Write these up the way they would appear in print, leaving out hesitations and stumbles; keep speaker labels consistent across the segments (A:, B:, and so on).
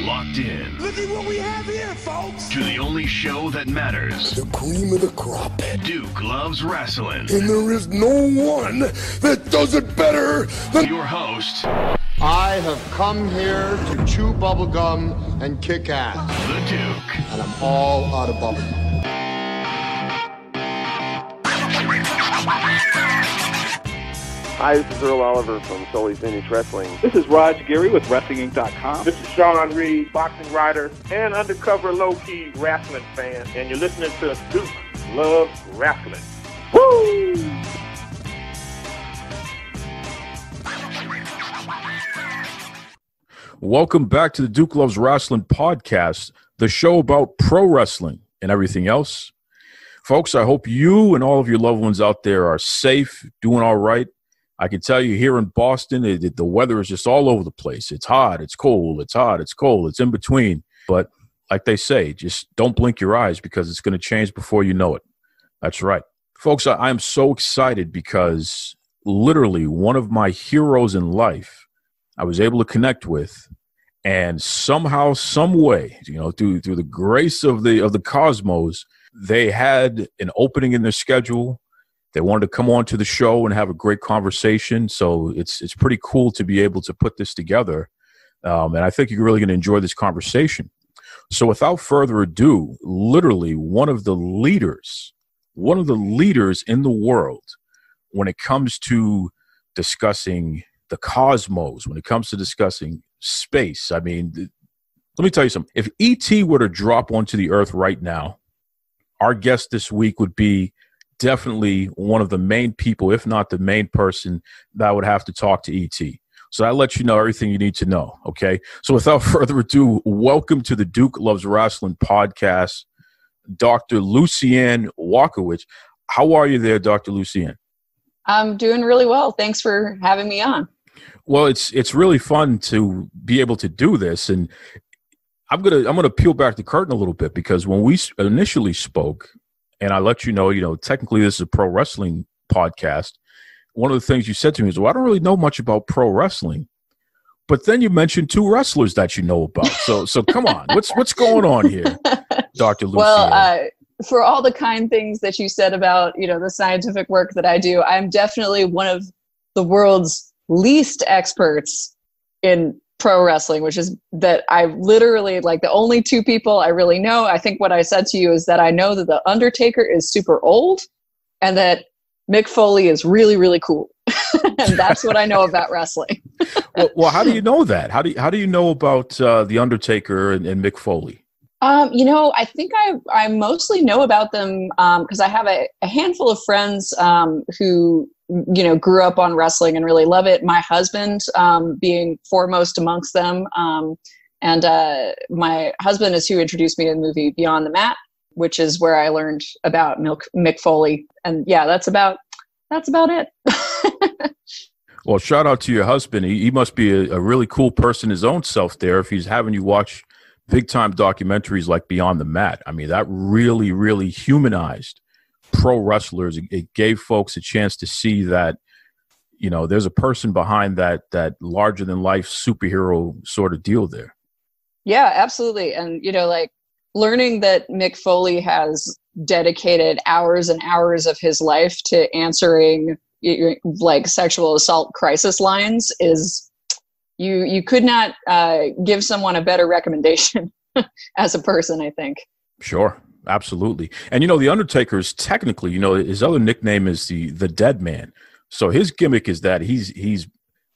A: locked in.
B: Look at what we have here, folks.
A: To the only show that matters.
B: The cream of the crop.
A: Duke loves wrestling.
B: And there is no one that does it better than
A: your host.
C: I have come here to chew bubblegum and kick ass.
A: The Duke.
C: And I'm all out of bubblegum.
D: Hi, this is Earl Oliver from Sully's Vintage Wrestling.
E: This is Raj Giri with WrestlingInc.com.
F: This is Sean Reed, boxing writer and undercover low-key wrestling fan, and you're listening to Duke Loves Wrestling. Woo!
G: Welcome back to the Duke Loves Wrestling podcast, the show about pro wrestling and everything else. Folks, I hope you and all of your loved ones out there are safe, doing all right. I can tell you here in Boston, the weather is just all over the place. It's hot, it's cold, it's hot, it's cold, it's in between. But like they say, just don't blink your eyes because it's going to change before you know it. That's right. Folks, I am so excited because literally one of my heroes in life I was able to connect with, and somehow, some way, through the grace of the cosmos, they had an opening in their schedule. They wanted to come on to the show and have a great conversation. So it's pretty cool to be able to put this together. And I think you're really going to enjoy this conversation. So without further ado, literally one of the leaders in the world when it comes to discussing the cosmos, when it comes to discussing space. I mean, let me tell you something. If E.T. were to drop onto the Earth right now, our guest this week would be definitely one of the main people, if not the main person, that would have to talk to E.T. So that lets you know everything you need to know, okay? So without further ado, welcome to the Duke Loves Wrestling podcast, Dr. Lucianne Walkowicz. How are you there, Dr. Lucianne?
H: I'm doing really well. Thanks for having me on.
G: Well, it's really fun to be able to do this, and I'm gonna peel back the curtain a little bit because when we initially spoke, and I let you know, technically this is a pro wrestling podcast. One of the things you said to me is, well, I don't really know much about pro wrestling. But then you mentioned two wrestlers that you know about. So come on. What's going on here, Dr. Lucianne?
H: Well, for all the kind things that you said about, the scientific work that I do, I'm definitely one of the world's least experts in pro wrestling, which is that I literally, the only two people I really know. I think what I said to you is that I know that the Undertaker is super old and that Mick Foley is really, really cool. And that's what I know about wrestling.
G: well, how do you know that? How do you know about the Undertaker and Mick Foley?
H: I think I mostly know about them because I have a handful of friends who grew up on wrestling and really love it. My husband being foremost amongst them. And my husband is who introduced me to the movie Beyond the Mat, which is where I learned about Mick Foley. And yeah, that's about it.
G: Well, shout out to your husband. He must be a really cool person his own self there if he's having you watch big time documentaries like Beyond the Mat. I mean, that really, really humanized pro wrestlers. It gave folks a chance to see that, there's a person behind that larger than life superhero sort of deal there.
H: Yeah, absolutely. And, learning that Mick Foley has dedicated hours and hours of his life to answering sexual assault crisis lines is you could not give someone a better recommendation as a person, I think. Sure.
G: Absolutely. And, the Undertaker's technically, his other nickname is the Dead Man. So his gimmick is that he's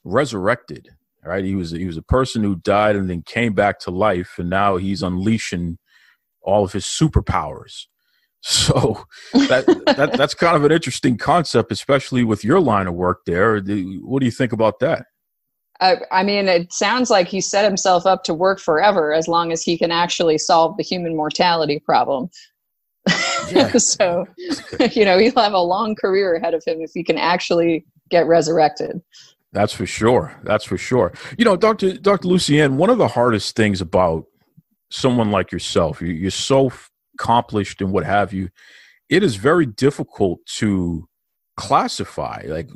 G: resurrected, right? He was a person who died and then came back to life, and now he's unleashing all of his superpowers. So that's kind of an interesting concept, especially with your line of work there. What do you think about that?
H: I mean, it sounds like he set himself up to work forever as long as he can actually solve the human mortality problem. Yeah. So, he'll have a long career ahead of him if he can actually get resurrected.
G: That's for sure. That's for sure. Dr. Lucianne, one of the hardest things about someone like yourself, you're so accomplished and what have you, it is very difficult to classify. Like,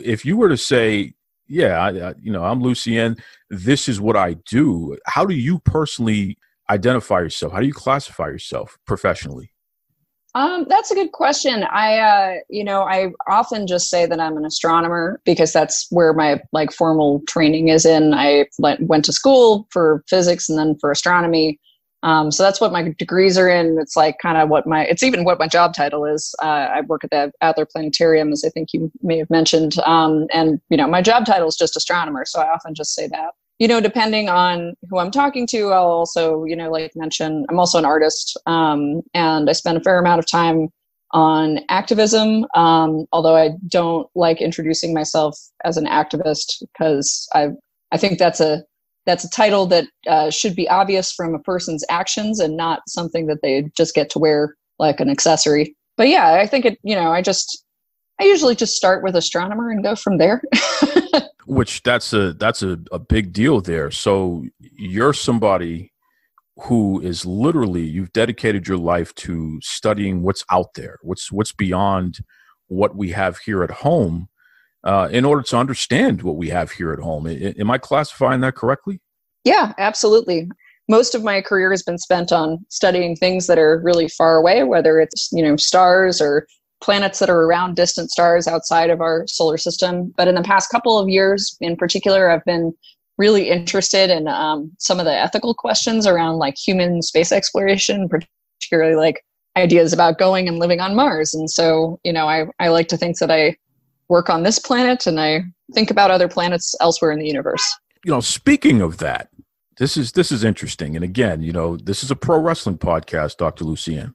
G: if you were to say, yeah, I'm Lucianne. This is what I do. How do you personally identify yourself? How do you classify yourself professionally?
H: That's a good question. I often just say that I'm an astronomer because that's where my like formal training is in. I went to school for physics and then for astronomy. So that's what my degrees are in. It's like kind of it's even what my job title is. I work at the Adler Planetarium, as I think you may have mentioned. And my job title is just astronomer. So I often just say that. Depending on who I'm talking to, I'll also, like mention, I'm also an artist, and I spend a fair amount of time on activism, although I don't like introducing myself as an activist because I think that's a title that should be obvious from a person's actions and not something that they just get to wear like an accessory. But yeah, I think I usually just start with astronomer and go from there.
G: Which that's a big deal there. So you're somebody who is literally, you've dedicated your life to studying what's out there, what's beyond what we have here at home, in order to understand what we have here at home. Am I classifying that correctly? Yeah, absolutely. Most of my career has been spent on studying things that are really far away, whether it's, stars or planets that are around distant stars outside of our solar system. But in the past couple of years in particular, I've been really interested in some of the ethical questions around like human space exploration, particularly like ideas about going and living on Mars. And so, I like to think that I work on this planet and I think about other planets elsewhere in the universe. Speaking of that, this is interesting. And again, this is a pro wrestling podcast, Dr. Lucianne.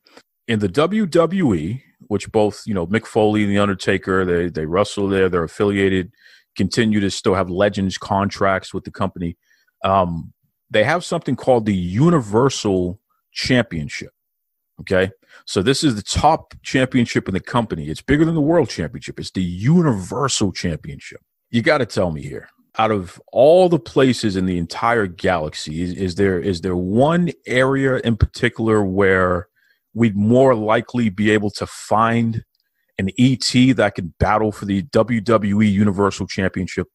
G: In the WWE, which both, Mick Foley and The Undertaker, they wrestle there, they're affiliated, continue to still have Legends contracts with the company. They have something called the Universal Championship. Okay. So this is the top championship in the company. It's bigger than the World Championship. It's the Universal Championship. You got to tell me here, out of all the places in the entire galaxy, is there one area in particular where we'd more likely be able to find an ET that could battle for the WWE Universal Championship?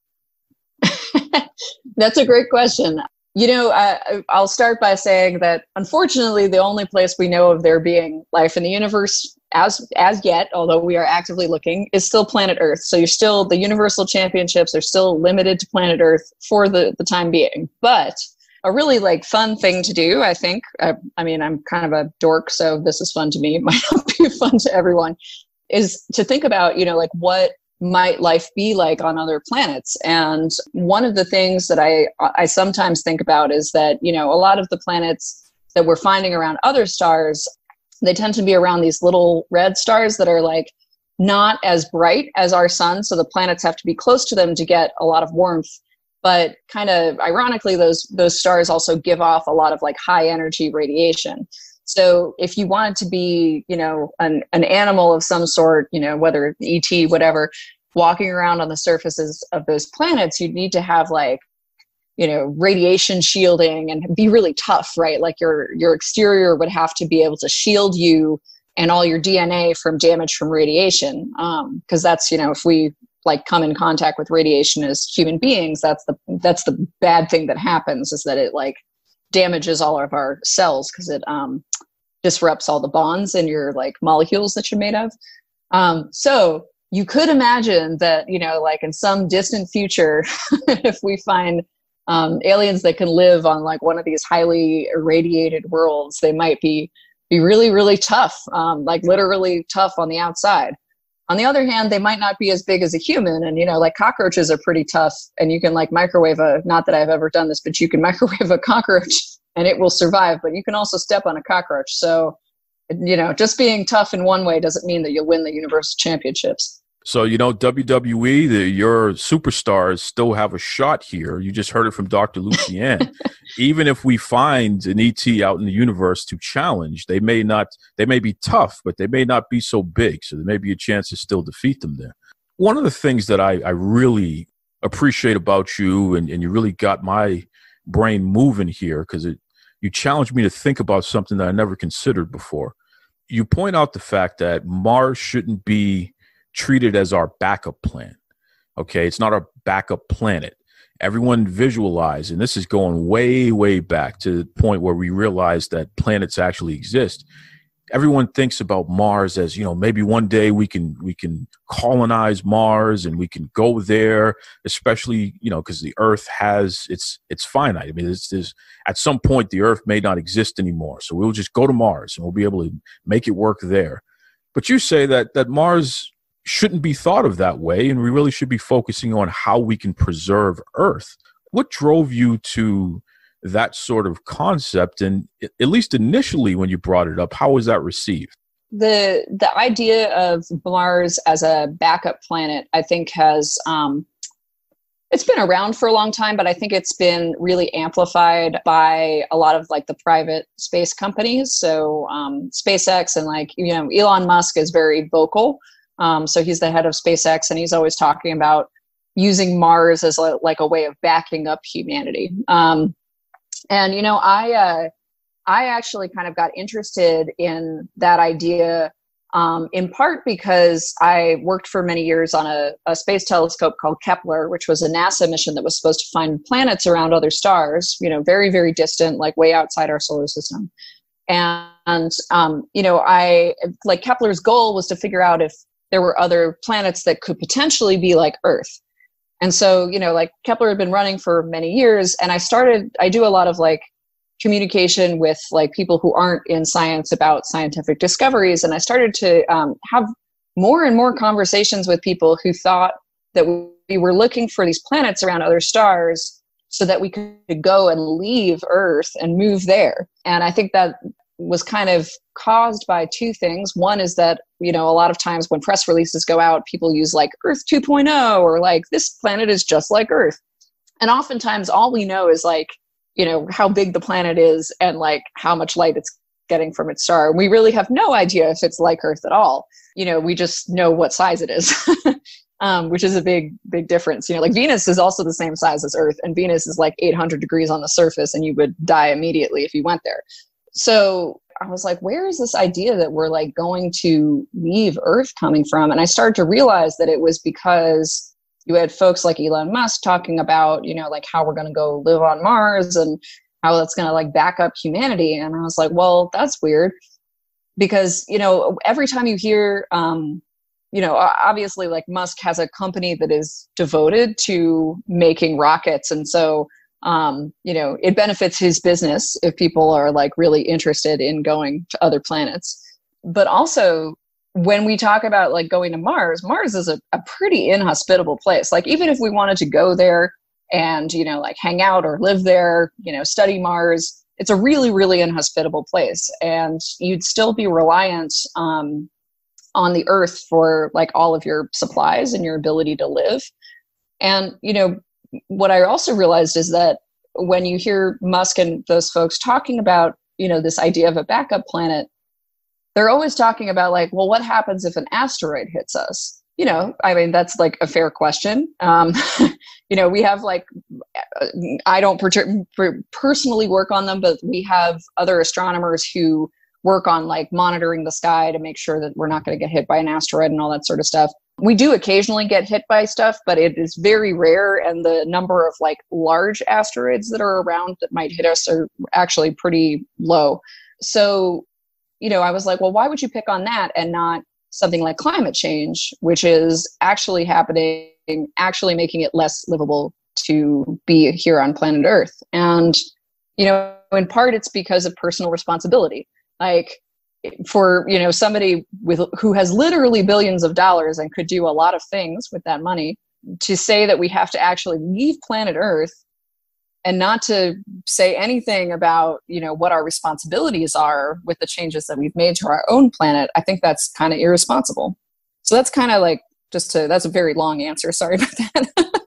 H: That's a great question. I'll start by saying that unfortunately, the only place we know of there being life in the universe as yet, although we are actively looking, is still planet Earth. So the Universal Championships are still limited to planet Earth for the time being. But a really like fun thing to do, I think, I'm kind of a dork, so this is fun to me. It might not be fun to everyone, is to think about, like what might life be like on other planets. And one of the things that I sometimes think about is that, a lot of the planets that we're finding around other stars, they tend to be around these little red stars that are like not as bright as our sun. So the planets have to be close to them to get a lot of warmth. But kind of ironically, those stars also give off a lot of like high energy radiation. So if you wanted to be, an animal of some sort, whether ET, whatever, walking around on the surfaces of those planets, you'd need to have like, radiation shielding and be really tough, right? Like your exterior would have to be able to shield you and all your DNA from damage from radiation. Because that's, if we like come in contact with radiation as human beings, that's the bad thing that happens, is that it like damages all of our cells because it disrupts all the bonds in your like molecules that you're made of. So you could imagine that, like in some distant future, if we find aliens that can live on like one of these highly irradiated worlds, they might be really, really tough, like literally tough on the outside. On the other hand, they might not be as big as a human. And, like cockroaches are pretty tough, and you can like microwave not that I've ever done this, but you can microwave a cockroach and it will survive, but you can also step on a cockroach. So, just being tough in one way doesn't mean that you'll win the Universal Championships.
G: So, WWE, your superstars still have a shot here. You just heard it from Dr. Lucianne. Even if we find an ET out in the universe to challenge, they may be tough, but they may not be so big. So there may be a chance to still defeat them there. One of the things that I really appreciate about you, and you really got my brain moving here, because you challenged me to think about something that I never considered before. You point out the fact that Mars shouldn't be treated as our backup plan. Okay, it's not a backup planet. Everyone visualize, and this is going way, way back to the point where we realize that planets actually exist. Everyone thinks about Mars as, maybe one day we can colonize Mars and we can go there, especially, because the Earth has, it's finite. I mean, there's at some point the Earth may not exist anymore. So we'll just go to Mars and we'll be able to make it work there. But you say that Mars shouldn't be thought of that way, and we really should be focusing on how we can preserve Earth. What drove you to that sort of concept? And at least initially when you brought it up, how was that received?
H: The idea of Mars as a backup planet, I think has, it's been around for a long time, but I think it's been really amplified by a lot of like the private space companies. So SpaceX and Elon Musk is very vocal. So he's the head of SpaceX, and he's always talking about using Mars as a way of backing up humanity. I actually kind of got interested in that idea in part because I worked for many years on a space telescope called Kepler, which was a NASA mission that was supposed to find planets around other stars, very, very distant, like way outside our solar system. And Kepler's goal was to figure out if there were other planets that could potentially be like Earth. And so, Kepler had been running for many years, and I do a lot of communication with people who aren't in science about scientific discoveries. And I started to have more and more conversations with people who thought that we were looking for these planets around other stars so that we could go and leave Earth and move there. And I think that was kind of caused by two things. One is that, a lot of times when press releases go out, people use Earth 2.0 or this planet is just like Earth. And oftentimes all we know is how big the planet is and how much light it's getting from its star. We really have no idea if it's like Earth at all. We just know what size it is, which is a big, big difference. Venus is also the same size as Earth, and Venus is 800 degrees on the surface, and you would die immediately if you went there. So I was where is this idea that we're going to leave Earth coming from? And I started to realize that it was because you had folks like Elon Musk talking about, how we're going to go live on Mars and how that's going to back up humanity. And I was well, that's weird because, every time you hear, obviously Musk has a company that is devoted to making rockets. And so, it benefits his business if people are really interested in going to other planets. But also, when we talk about going to Mars, Mars is a pretty inhospitable place. Even if we wanted to go there and, hang out or live there, study Mars, it's a really, really inhospitable place. And you'd still be reliant on the Earth for all of your supplies and your ability to live. And, what I also realized is that when you hear Musk and those folks talking about, this idea of a backup planet, they're always talking about well, what happens if an asteroid hits us? That's a fair question. We have I don't personally work on them, but we have other astronomers who work on monitoring the sky to make sure that we're not going to get hit by an asteroid and all that sort of stuff. We do occasionally get hit by stuff, but it is very rare. And the number of large asteroids that are around that might hit us are actually pretty low. So, I was well, why would you pick on that and not something like climate change, which is actually happening, actually making it less livable to be here on planet Earth? And, in part, it's because of personal responsibility. For somebody who has literally billions of dollars and could do a lot of things with that money, to say that we have to actually leave planet Earth and not to say anything about what our responsibilities are with the changes that we've made to our own planet, I think that's kind of irresponsible. So that's kind of that's a very long answer, sorry about that.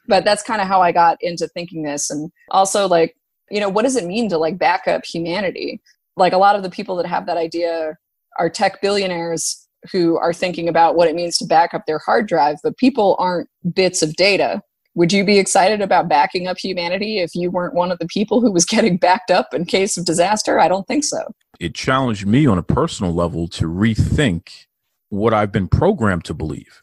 H: But that's kind of how I got into thinking this. And also what does it mean to back up humanity? A lot of the people that have that idea are tech billionaires who are thinking about what it means to back up their hard drive, but people aren't bits of data. Would you be excited about backing up humanity if you weren't one of the people who was getting backed up in case of disaster? I don't think so.
G: It challenged me on a personal level to rethink what I've been programmed to believe.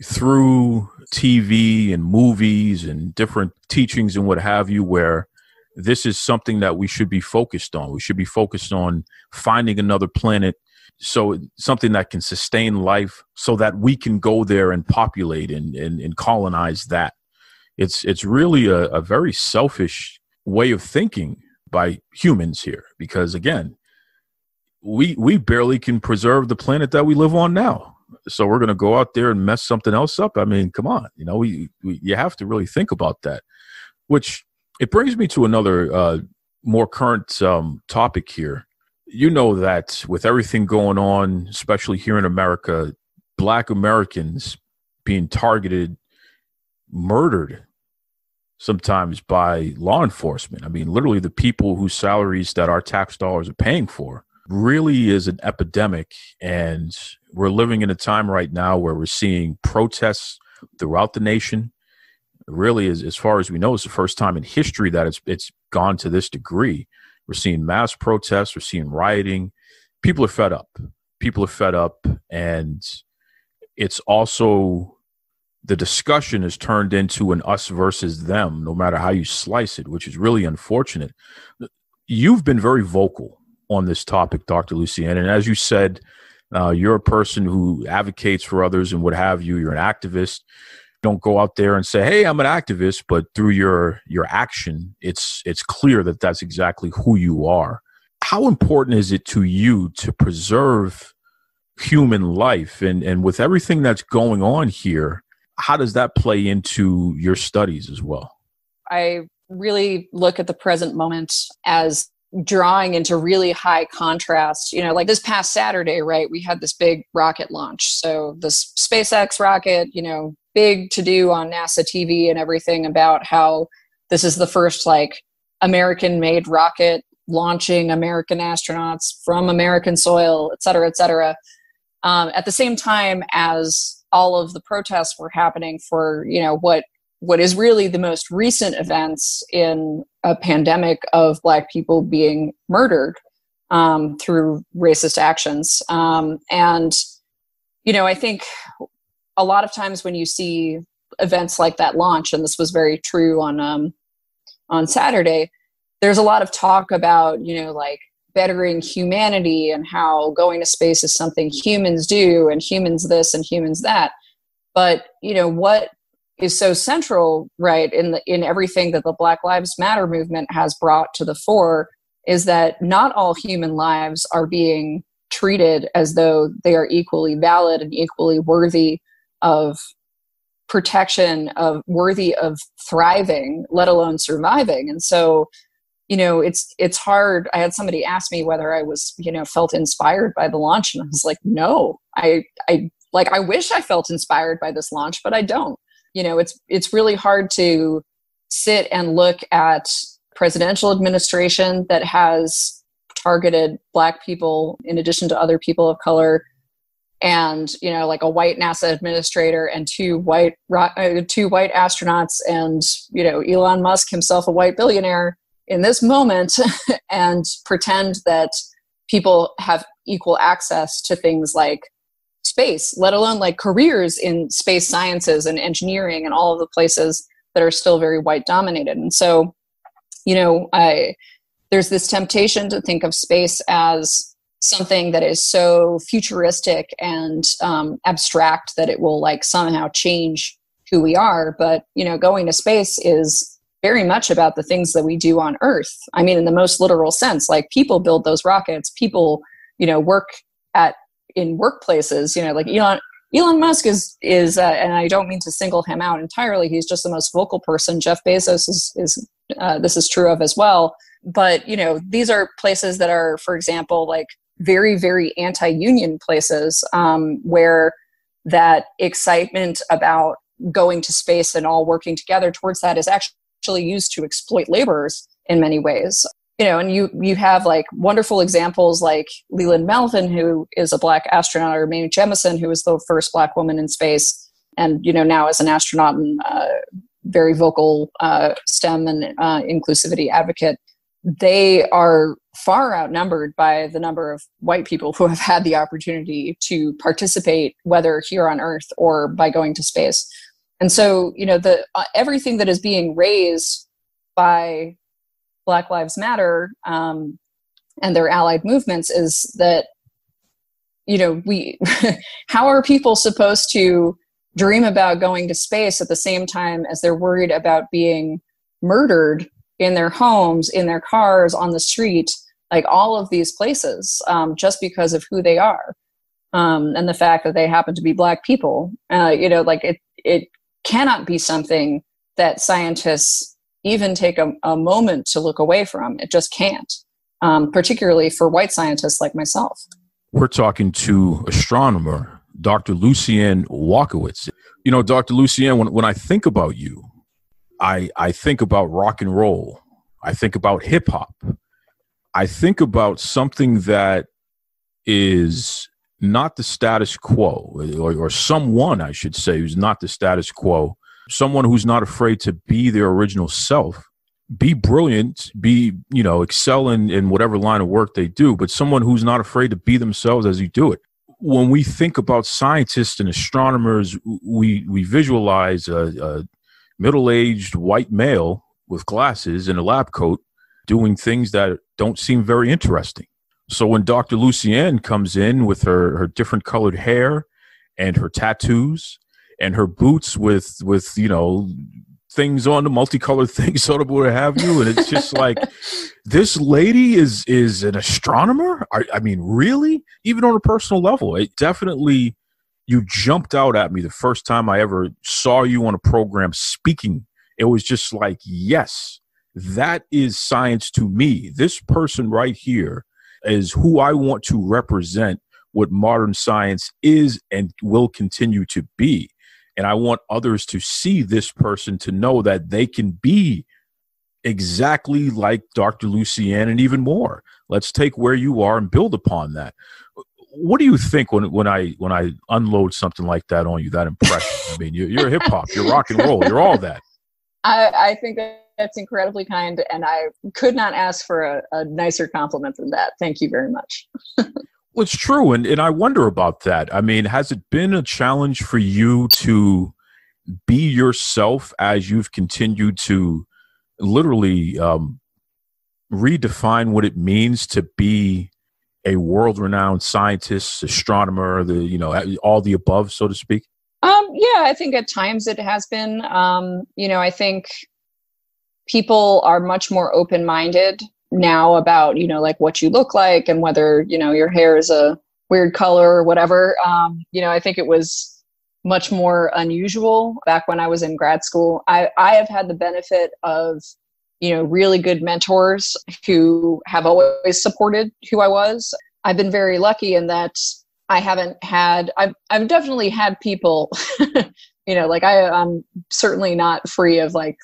G: through TV and movies and different teachings and what have you, where this is something that we should be focused on. We should be focused on finding another planet, so something that can sustain life so that we can go there and populate and colonize that. It's really a very selfish way of thinking by humans here, because again, we barely can preserve the planet that we live on now. So we're going to go out there and mess something else up. I mean, come on, you have to really think about that, which it brings me to another more current topic here. You know that with everything going on, especially here in America, Black Americans being targeted, murdered sometimes by law enforcement. I mean, literally the people whose salaries that our tax dollars are paying for really is an epidemic. And we're living in a time right now where we're seeing protests throughout the nation. Really, as far as we know, it's the first time in history that it's gone to this degree. We're seeing mass protests. We're seeing rioting. People are fed up. And it's also, the discussion has turned into an us versus them, no matter how you slice it, which is really unfortunate. You've been very vocal on this topic, Dr. Lucianne. And as you said, you're a person who advocates for others and what have you. You're an activist. Don't go out there and say, hey, I'm an activist, but through your action, it's clear that that's exactly who you are. How important is it to you to preserve human life? And with everything that's going on here, how does that play into your studies as well?
H: I really look at the present moment as drawing into really high contrast. Like this past Saturday, right, we had this big rocket launch. So this SpaceX rocket, big to do on NASA TV and everything about how this is the first American made rocket launching American astronauts from American soil, et cetera, et cetera. At the same time as all of the protests were happening for, what is really the most recent events in a pandemic of Black people being murdered through racist actions. I think a lot of times when you see events like that launch, and this was very true on Saturday, there's a lot of talk about, bettering humanity and how going to space is something humans do and humans this and humans that. But, what is so central, right, in everything that the Black Lives Matter movement has brought to the fore is that not all human lives are being treated as though they are equally valid and equally worthy of protection, worthy of thriving, let alone surviving. And so, it's hard. I had somebody ask me whether I was, felt inspired by the launch, and I was like, no, I wish I felt inspired by this launch, but I don't. It's really hard to sit and look at presidential administration that has targeted Black people in addition to other people of color, and a white NASA administrator and two white astronauts, and Elon Musk himself, a white billionaire, in this moment, and pretend that people have equal access to things like space, let alone careers in space sciences and engineering and all of the places that are still very white dominated. And so, there's this temptation to think of space as something that is so futuristic and abstract that it will somehow change who we are. But, going to space is very much about the things that we do on Earth. I mean, in the most literal sense, people build those rockets, people, work in workplaces, Elon Musk is, and I don't mean to single him out entirely. He's just the most vocal person. Jeff Bezos is this is true of as well. But, these are places that are, for example, very, very anti-union places where that excitement about going to space and all working together towards that is actually used to exploit laborers in many ways. And you have wonderful examples like Leland Melvin, who is a Black astronaut, or Mamie Jemison, who was the first Black woman in space, and now is an astronaut and very vocal STEM and inclusivity advocate. they are far outnumbered by the number of white people who have had the opportunity to participate, whether here on Earth or by going to space. And so, everything that is being raised by Black Lives Matter and their allied movements is that, how are people supposed to dream about going to space at the same time as they're worried about being murdered in their homes, in their cars, on the street, like all of these places, just because of who they are, and the fact that they happen to be Black people. It cannot be something that scientists even take a moment to look away from. It just can't, particularly for white scientists like myself.
G: We're talking to astronomer Dr. Lucianne Walkowicz. Dr. Lucianne, when I think about you, I think about rock and roll. I think about hip hop. I think about something that is not the status quo, or someone, I should say, who's not the status quo, someone who's not afraid to be their original self, be brilliant, excel in whatever line of work they do, but someone who's not afraid to be themselves as you do it. When we think about scientists and astronomers, we visualize a middle-aged white male with glasses and a lab coat doing things that don't seem very interesting. So when Dr. Lucianne comes in with her different colored hair and her tattoos and her boots with things on the multicolored things, sort of what have you, and it's just like, this lady is an astronomer? I mean, really? Even on a personal level, it definitely, you jumped out at me the first time I ever saw you on a program speaking. It was just like, yes, that is science to me. This person right here is who I want to represent what modern science is and will continue to be. And I want others to see this person, to know that they can be exactly like Dr. Lucianne and even more. Let's take where you are and build upon that. What do you think when I unload something like that on you, that impression? I mean, you're hip hop, you're rock and roll, you're all that.
H: I think that's incredibly kind, and I could not ask for a nicer compliment than that. Thank you very much.
G: Well, it's true, and I wonder about that. I mean, has it been a challenge for you to be yourself as you've continued to literally redefine what it means to be a world-renowned scientist, astronomer, all the above, so to speak?
H: Yeah, I think at times it has been. I think people are much more open-minded now about, like what you look like and whether, your hair is a weird color or whatever. I think it was much more unusual back when I was in grad school. I have had the benefit of, really good mentors who have always supported who I was. I've been very lucky in that I've definitely had people, I'm certainly not free of I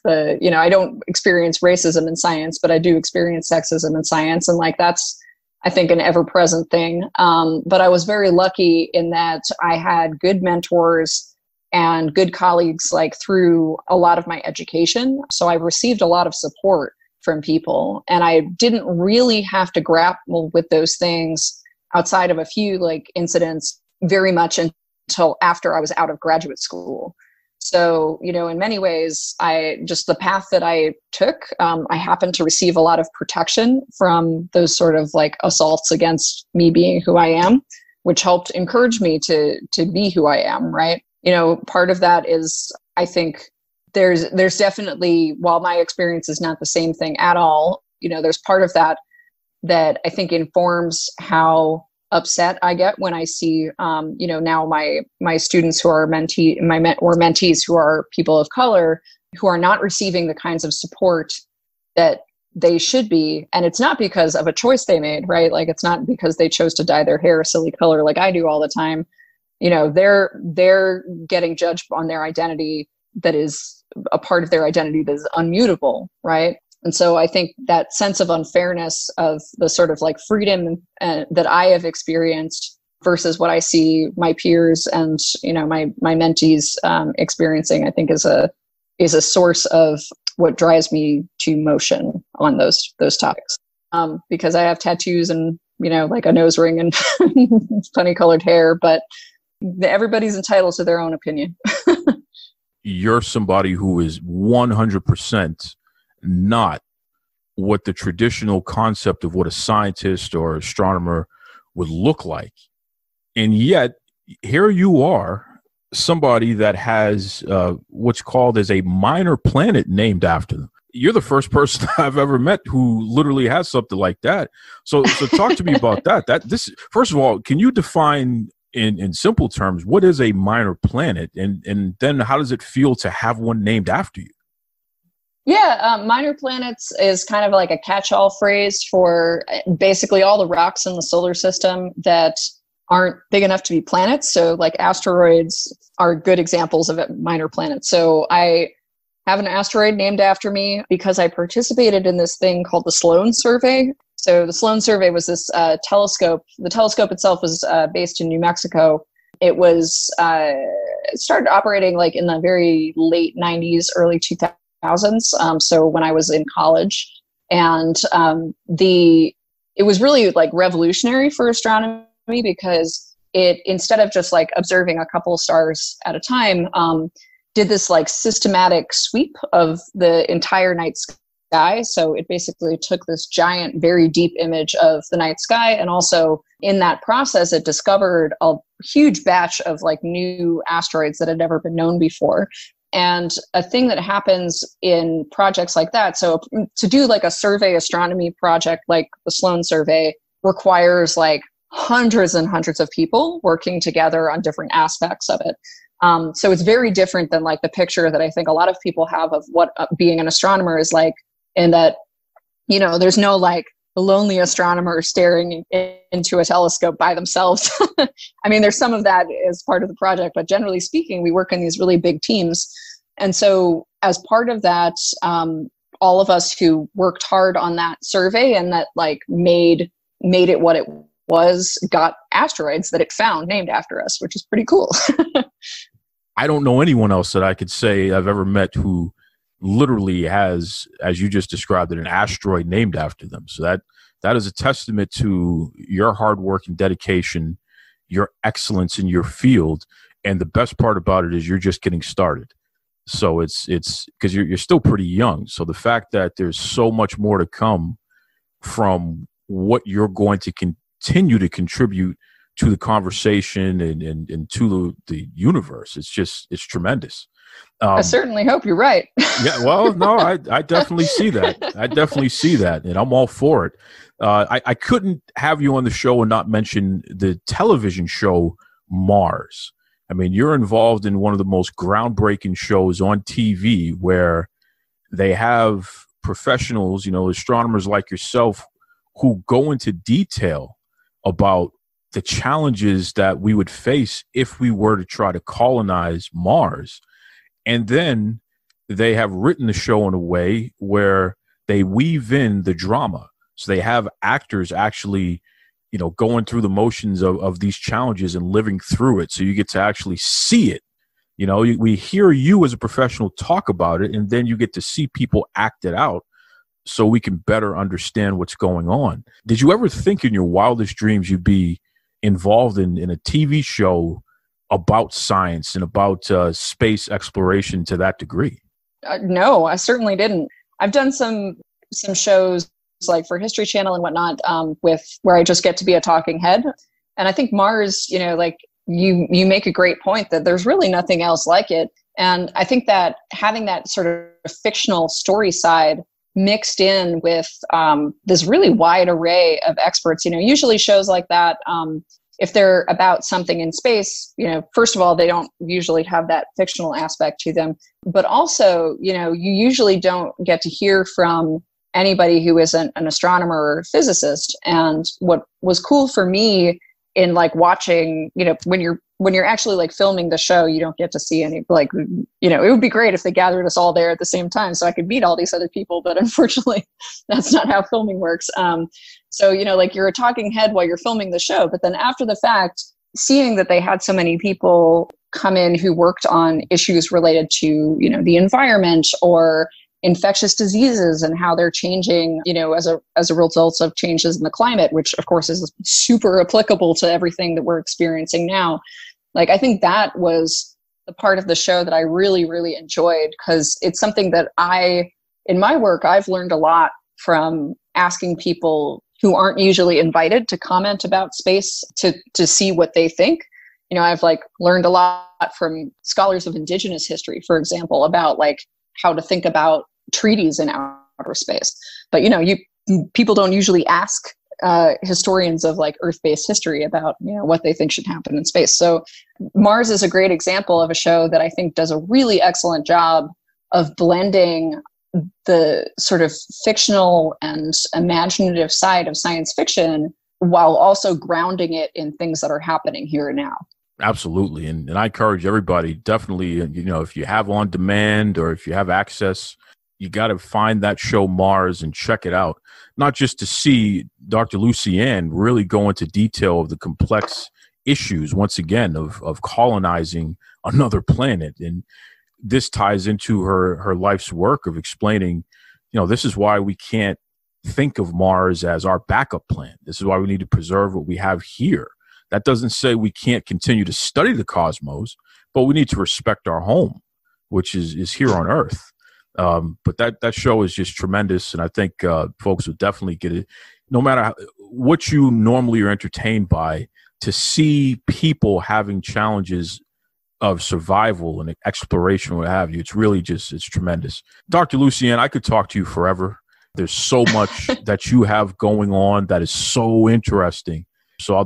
H: don't experience racism in science, but I do experience sexism in science. And that's, I think, an ever-present thing. But I was very lucky in that I had good mentors and good colleagues through a lot of my education. So I received a lot of support from people, and I didn't really have to grapple with those things outside of a few incidents very much until after I was out of graduate school. So, in many ways, the path that I took, I happened to receive a lot of protection from those sort of assaults against me being who I am, which helped encourage me to be who I am. Right. Part of that is, I think there's definitely, while my experience is not the same thing at all, there's part of that I think informs how upset I get when I see, now my students who are mentees who are people of color, who are not receiving the kinds of support that they should be. And it's not because of a choice they made, right? It's not because they chose to dye their hair a silly color like I do all the time. They're getting judged on their identity that is a part of their identity that is unmutable, right? And so I think that sense of unfairness of the sort of freedom that I have experienced versus what I see my peers and, my mentees experiencing, I think is a source of what drives me to motion on those topics. Because I have tattoos and, like a nose ring and funny colored hair, but everybody's entitled to their own opinion.
G: You're somebody who is 100% not what the traditional concept of what a scientist or astronomer would look like. And yet, here you are, somebody that has what's called as a minor planet named after them. You're the first person I've ever met who literally has something like that. So talk to me about that. First of all, can you define in simple terms, what is a minor planet? And then how does it feel to have one named after you?
H: Yeah, minor planets is kind of like a catch-all phrase for basically all the rocks in the solar system that aren't big enough to be planets. So like asteroids are good examples of minor planets. So I have an asteroid named after me because I participated in this thing called the Sloan Survey. So the Sloan Survey was this telescope. The telescope itself was based in New Mexico. It was it started operating like in the very late 90s, early 2000s. So when I was in college, and it was really like revolutionary for astronomy because it, instead of just like observing a couple of stars at a time, did this like systematic sweep of the entire night sky. So it basically took this giant, very deep image of the night sky. And also in that process, it discovered a huge batch of like new asteroids that had never been known before. And a thing that happens in projects like that, so to do like a survey astronomy project like the Sloan Survey requires like hundreds and hundreds of people working together on different aspects of it. So it's very different than like the picture that I think a lot of people have of what being an astronomer is like, in that, there's no like the lonely astronomer staring into a telescope by themselves. I mean, there's some of that as part of the project, but generally speaking, we work in these really big teams. And so as part of that, all of us who worked hard on that survey and that like made it what it was, got asteroids that it found named after us, which is pretty cool.
G: I don't know anyone else that I could say I've ever met who literally has, as you just described it, an asteroid named after them. So that is a testament to your hard work and dedication, your excellence in your field. And the best part about it is you're just getting started. So it's because you're still pretty young. So the fact that there's so much more to come from what you're going to continue to contribute to the conversation and to the universe, it's tremendous.
H: I certainly hope you're right.
G: Yeah, well, no, I definitely see that. I definitely see that, and I'm all for it. I couldn't have you on the show and not mention the television show Mars. I mean, you're involved in one of the most groundbreaking shows on TV where they have professionals, astronomers like yourself, who go into detail about the challenges that we would face if we were to try to colonize Mars. And then they have written the show in a way where they weave in the drama. So they have actors actually, going through the motions of these challenges and living through it. So you get to actually see it. We hear you as a professional talk about it, and then you get to see people act it out so we can better understand what's going on. Did you ever think in your wildest dreams you'd be involved in a TV show about science and about space exploration to that degree?
H: No, I certainly didn't. I've done some shows like for History Channel and whatnot, with where I just get to be a talking head. And I think Mars, like you make a great point that there's really nothing else like it. And I think that having that sort of fictional story side mixed in with this really wide array of experts, usually shows like that, if they're about something in space, first of all, they don't usually have that fictional aspect to them. But also, you usually don't get to hear from anybody who isn't an astronomer or physicist. And what was cool for me in like watching, when you're actually like filming the show, you don't get to see any, like, it would be great if they gathered us all there at the same time so I could meet all these other people, but unfortunately that's not how filming works. So, like you're a talking head while you're filming the show, but then after the fact, seeing that they had so many people come in who worked on issues related to, the environment or infectious diseases and how they're changing, as a result of changes in the climate, which of course is super applicable to everything that we're experiencing now. Like, I think that was the part of the show that I really, really enjoyed, because it's something that in my work, I've learned a lot from asking people who aren't usually invited to comment about space to see what they think. I've learned a lot from scholars of indigenous history, for example, about how to think about treaties in outer space. But, people don't usually ask historians of Earth-based history about, what they think should happen in space. So Mars is a great example of a show that I think does a really excellent job of blending the sort of fictional and imaginative side of science fiction while also grounding it in things that are happening here and now.
G: Absolutely. And I encourage everybody, definitely, if you have on demand or if you have access, you got to find that show Mars and check it out. Not just to see Dr. Lucianne really go into detail of the complex issues, once again, of colonizing another planet. And this ties into her life's work of explaining, this is why we can't think of Mars as our backup plan. This is why we need to preserve what we have here. That doesn't say we can't continue to study the cosmos, but we need to respect our home, which is here on Earth. But that show is just tremendous, and I think folks will definitely get it. No matter what you normally are entertained by, to see people having challenges of survival and exploration, what have you, it's really it's tremendous. Dr. Lucianne, I could talk to you forever. There's so much that you have going on that is so interesting. So I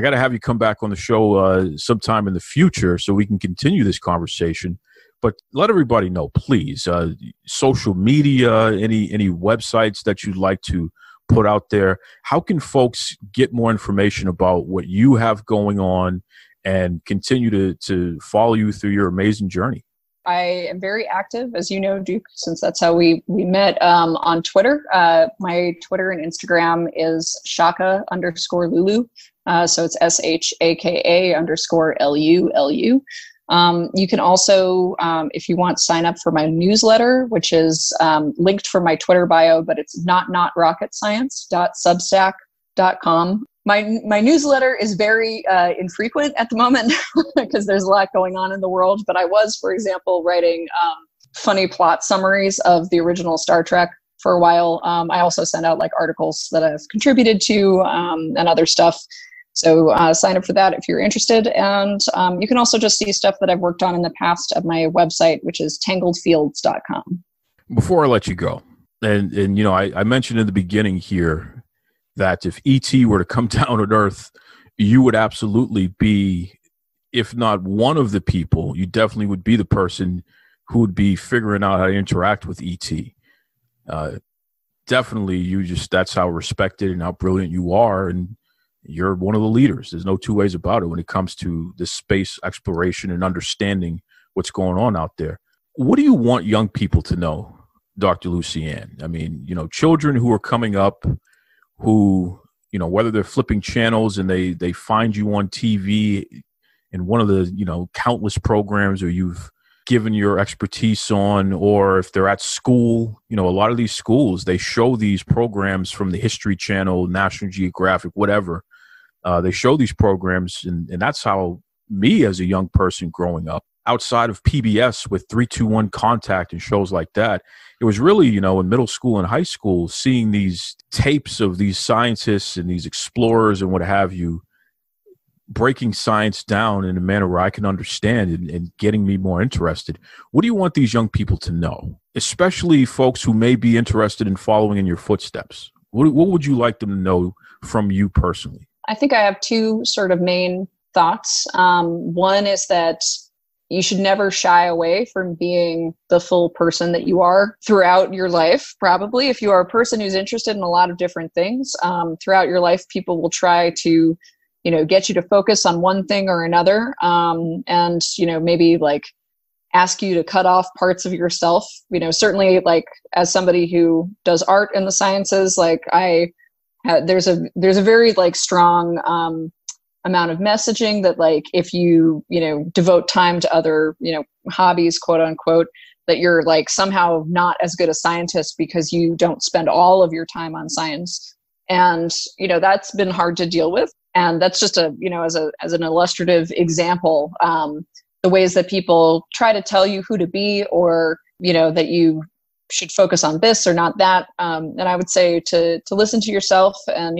G: got to have you come back on the show sometime in the future so we can continue this conversation. But let everybody know, please, social media, any websites that you'd like to put out there. How can folks get more information about what you have going on and continue to follow you through your amazing journey?
H: I am very active, as you know, Duke, since that's how we met, on Twitter. My Twitter and Instagram is Shaka_Lulu. So it's SHAKA_LULU. You can also, if you want, sign up for my newsletter, which is linked from my Twitter bio, but it's notrocketscience.substack.com. My newsletter is very infrequent at the moment because there's a lot going on in the world. But I was, for example, writing funny plot summaries of the original Star Trek for a while. I also send out articles that I've contributed to and other stuff. So sign up for that if you're interested. And you can also just see stuff that I've worked on in the past at my website, which is tangledfields.com.
G: Before I let you go, and I mentioned in the beginning here that if ET were to come down on Earth, you would absolutely be, if not one of the people, you definitely would be the person who would be figuring out how to interact with ET. Definitely, that's how respected and how brilliant you are, and you're one of the leaders. There's no two ways about it when it comes to this space exploration and understanding what's going on out there. What do you want young people to know, Dr. Lucianne? I mean, children who are coming up, who, whether they're flipping channels and they find you on TV in one of the, countless programs or you've given your expertise on, or if they're at school, a lot of these schools, they show these programs from the History Channel, National Geographic, whatever. They show these programs, and that's how me as a young person growing up, outside of PBS with 321 Contact and shows like that, it was really, in middle school and high school, seeing these tapes of these scientists and these explorers and what have you, breaking science down in a manner where I can understand and getting me more interested. What do you want these young people to know, especially folks who may be interested in following in your footsteps? What would you like them to know from you personally?
H: I think I have two sort of main thoughts. One is that you should never shy away from being the full person that you are throughout your life. Probably if you are a person who's interested in a lot of different things, throughout your life, people will try to, get you to focus on one thing or another. And, maybe ask you to cut off parts of yourself, certainly as somebody who does art in the sciences, there's a very strong, amount of messaging that if you devote time to other hobbies, quote unquote, that you're like somehow not as good a scientist because you don't spend all of your time on science. And, that's been hard to deal with. And that's just as an illustrative example, the ways that people try to tell you who to be, or, that you should focus on this or not that. And I would say to listen to yourself, and,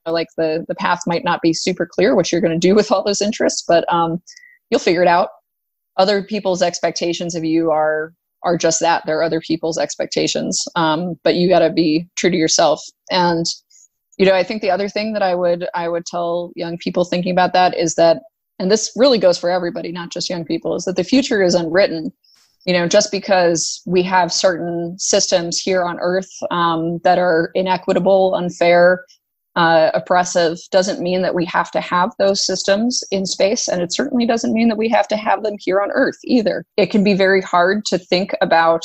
H: like the path might not be super clear what you're going to do with all those interests, but you'll figure it out. Other people's expectations of you are just that. They're other people's expectations. But you got to be true to yourself. And, I think the other thing that I would tell young people thinking about that is that, and this really goes for everybody, not just young people, is that the future is unwritten. Just because we have certain systems here on Earth that are inequitable, unfair, oppressive, doesn't mean that we have to have those systems in space. And it certainly doesn't mean that we have to have them here on Earth either. It can be very hard to think about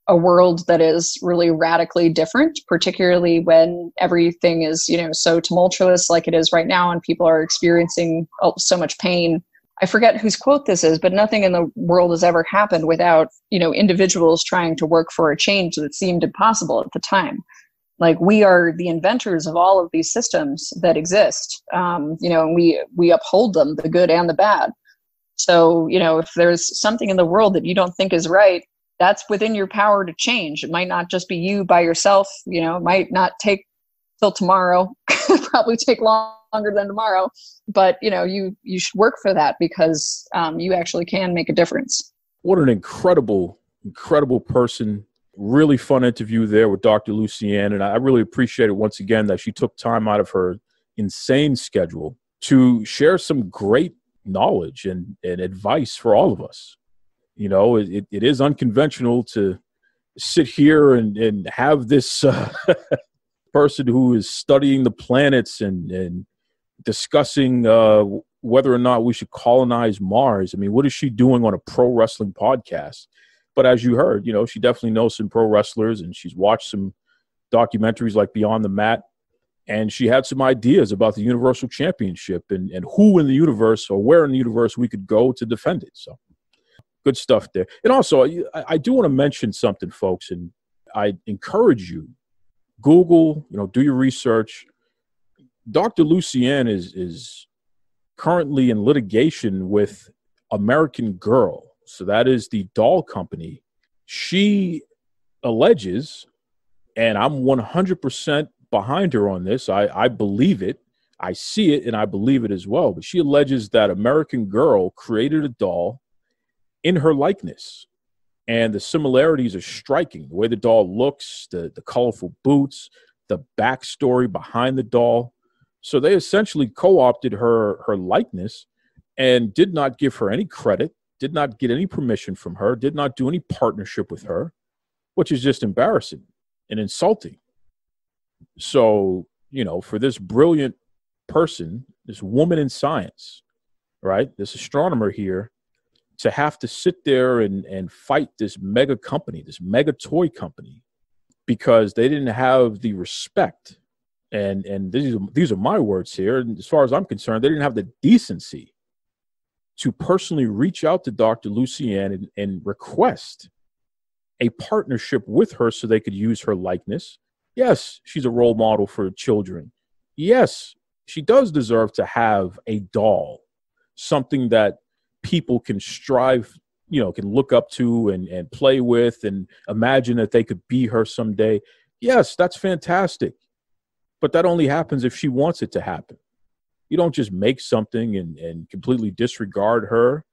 H: a world that is really radically different, particularly when everything is, so tumultuous like it is right now, and people are experiencing so much pain. I forget whose quote this is, but nothing in the world has ever happened without, individuals trying to work for a change that seemed impossible at the time. Like, we are the inventors of all of these systems that exist, and we uphold them, the good and the bad. So, if there's something in the world that you don't think is right, that's within your power to change. It might not just be you by yourself, it might not take till tomorrow, probably take longer than tomorrow, but you should work for that, because you actually can make a difference.
G: What an incredible person. Really fun interview there with Dr. Lucianne. And I really appreciate it once again that she took time out of her insane schedule to share some great knowledge and advice for all of us. It is unconventional to sit here and have this person who is studying the planets and discussing whether or not we should colonize Mars. I mean, what is she doing on a pro wrestling podcast? But as you heard, she definitely knows some pro wrestlers, and she's watched some documentaries like Beyond the Mat, and she had some ideas about the Universal Championship and who in the universe or where in the universe we could go to defend it. So good stuff there. And also, I do want to mention something, folks, and I encourage you, Google, do your research. Dr. Lucianne is currently in litigation with American Girl. So that is the doll company. She alleges, and I'm 100% behind her on this. I believe it. I see it, and I believe it as well. But she alleges that American Girl created a doll in her likeness. And the similarities are striking. The way the doll looks, the colorful boots, the backstory behind the doll. So they essentially co-opted her likeness and did not give her any credit, did not get any permission from her, did not do any partnership with her, which is just embarrassing and insulting. So, for this brilliant person, this woman in science, right, this astronomer here, to have to sit there and fight this mega company, this mega toy company, because they didn't have the respect. And these are my words here. And as far as I'm concerned, they didn't have the decency to personally reach out to Dr. Lucianne and request a partnership with her so they could use her likeness. Yes, she's a role model for children. Yes, she does deserve to have a doll, something that people can strive, can look up to and play with and imagine that they could be her someday. Yes, that's fantastic. But that only happens if she wants it to happen. You don't just make something and completely disregard her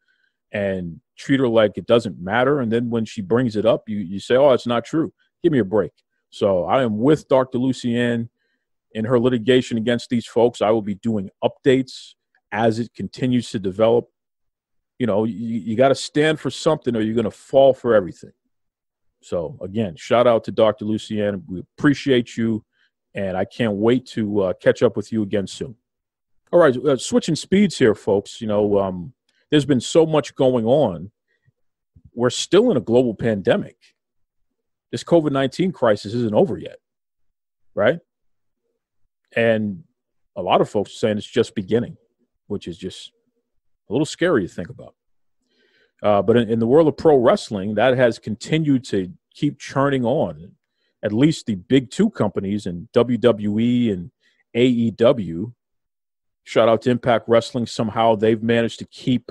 G: and treat her like it doesn't matter. And then when she brings it up, you say, oh, it's not true. Give me a break. So I am with Dr. Lucianne in her litigation against these folks. I will be doing updates as it continues to develop. You got to stand for something or you're going to fall for everything. So again, shout out to Dr. Lucianne. We appreciate you. And I can't wait to catch up with you again soon. All right, switching speeds here, folks. There's been so much going on. We're still in a global pandemic. This COVID-19 crisis isn't over yet, right? And a lot of folks are saying it's just beginning, which is just a little scary to think about. But in the world of pro wrestling, that has continued to keep churning on. At least the big two companies in WWE and AEW, shout out to Impact Wrestling, somehow they've managed to keep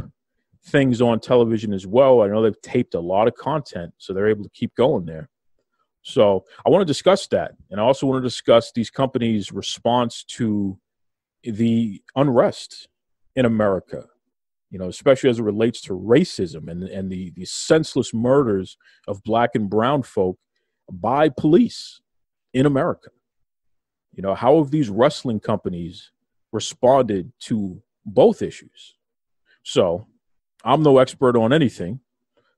G: things on television as well. I know they've taped a lot of content, so they're able to keep going there. So I want to discuss that. And I also want to discuss these companies' response to the unrest in America, especially as it relates to racism and the senseless murders of black and brown folk by police in America. How have these wrestling companies responded to both issues? So I'm no expert on anything.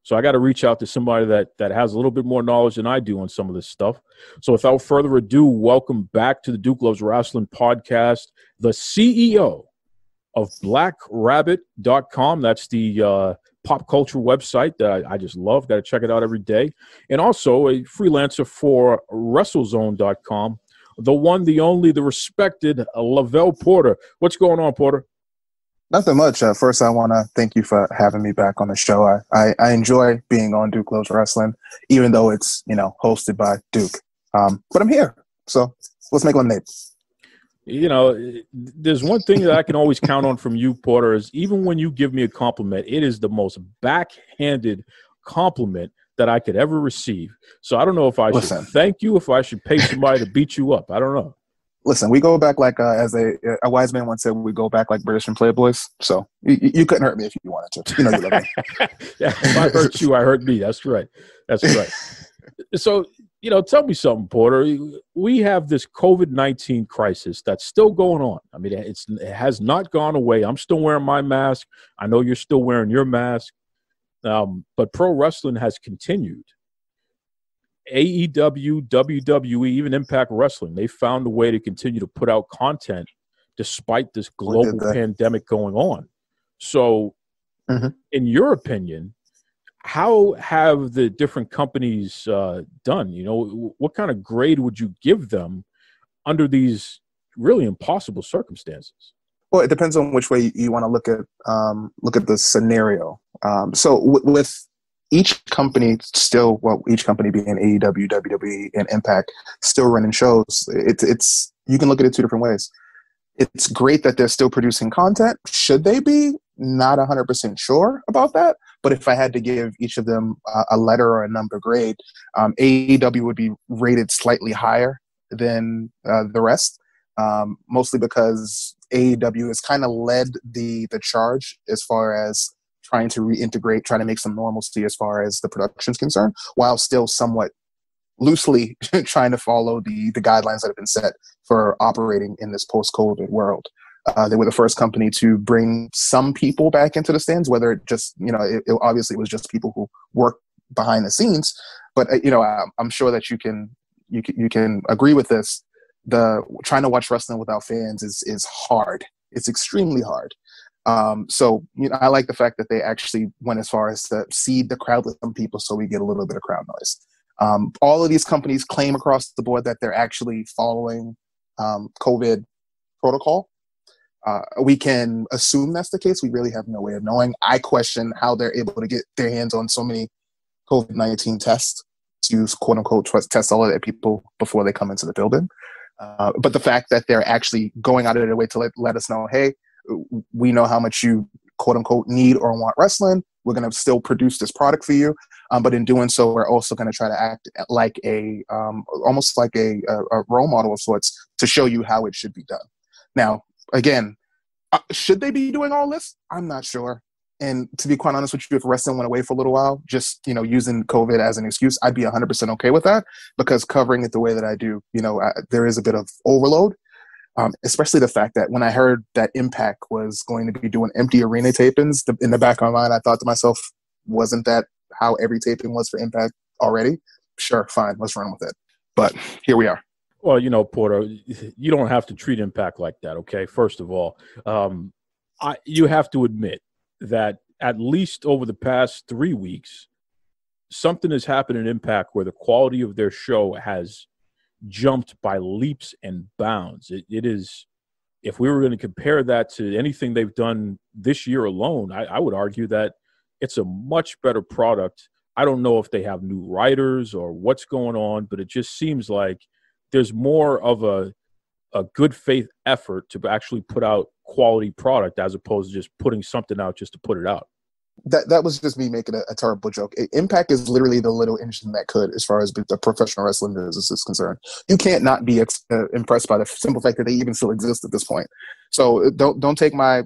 G: So I got to reach out to somebody that has a little bit more knowledge than I do on some of this stuff. So without further ado, welcome back to the Duke Loves Wrestling podcast, the CEO of BlaqueRabbit.com. That's the pop culture website that I just love. Got to check it out every day. And also a freelancer for Wrestlezone.com. The one, the only, the respected Lovell Porter. What's going on, Porter?
I: Nothing much. First, I want to thank you for having me back on the show. I enjoy being on Duke Loves Wrestling, even though it's, hosted by Duke. But I'm here. So let's make lemonade.
G: There's one thing that I can always count on from you, Porter, is even when you give me a compliment, it is the most backhanded compliment that I could ever receive. So I don't know if I should thank you, if I should pay somebody to beat you up. I don't know. Listen,
I: we go back like, as a wise man once said, we go back like British and Playboys. So you couldn't hurt me if you wanted to. You love me.
G: Yeah, if I hurt you, I hurt me. That's right. That's right. So, tell me something, Porter. We have this COVID-19 crisis that's still going on. I mean, it has not gone away. I'm still wearing my mask. I know you're still wearing your mask. But pro wrestling has continued. AEW, WWE, even Impact Wrestling, they found a way to continue to put out content despite this global pandemic going on. So, in your opinion, how have the different companies done? What kind of grade would you give them under these really impossible circumstances?
I: Well, it depends on which way you want to look at the scenario. So with each company still, each company being AEW, WWE, and Impact, still running shows, it's you can look at it two different ways. It's great that they're still producing content. Should they be? Not 100% sure about that. But if I had to give each of them a letter or a number grade, AEW would be rated slightly higher than the rest, mostly because AEW has kind of led the charge as far as trying to reintegrate, trying to make some normalcy as far as the production's concerned, while still somewhat loosely trying to follow the guidelines that have been set for operating in this post-COVID world. They were the first company to bring some people back into the stands, whether it just, it obviously was just people who work behind the scenes. But, I'm sure that you can agree with this. Trying to watch wrestling without fans is hard. It's extremely hard. So I like the fact that they actually went as far as to seed the crowd with some people so we get a little bit of crowd noise. All of these companies claim across the board that they're actually following COVID protocol. We can assume that's the case. We really have no way of knowing. I question how they're able to get their hands on so many COVID-19 tests to quote unquote test all of their people before they come into the building. But the fact that they're actually going out of their way to let us know, hey, we know how much you quote unquote need or want wrestling. We're going to still produce this product for you. But in doing so, we're also going to try to act like almost like a role model of sorts to show you how it should be done. Now, again, should they be doing all this? I'm not sure. And to be quite honest with you, if wrestling went away for a little while, just, using COVID as an excuse, I'd be 100% okay with that, because covering it the way that I do, there is a bit of overload, especially the fact that when I heard that Impact was going to be doing empty arena tapings, in the back of my mind, I thought to myself, wasn't that how every taping was for Impact already? Sure, fine, let's run with it. But here we are.
G: Well, Porter, you don't have to treat Impact like that, okay? First of all, you have to admit that at least over the past 3 weeks, something has happened in Impact where the quality of their show has jumped by leaps and bounds. It is, if we were going to compare that to anything they've done this year alone, I would argue that it's a much better product. I don't know if they have new writers or what's going on, but it just seems like there's more of a good faith effort to actually put out quality product as opposed to just putting something out just to put it out.
I: That was just me making a terrible joke. Impact is literally the little engine that could, as far as the professional wrestling business is concerned. You can't not be impressed by the simple fact that they even still exist at this point. So don't take my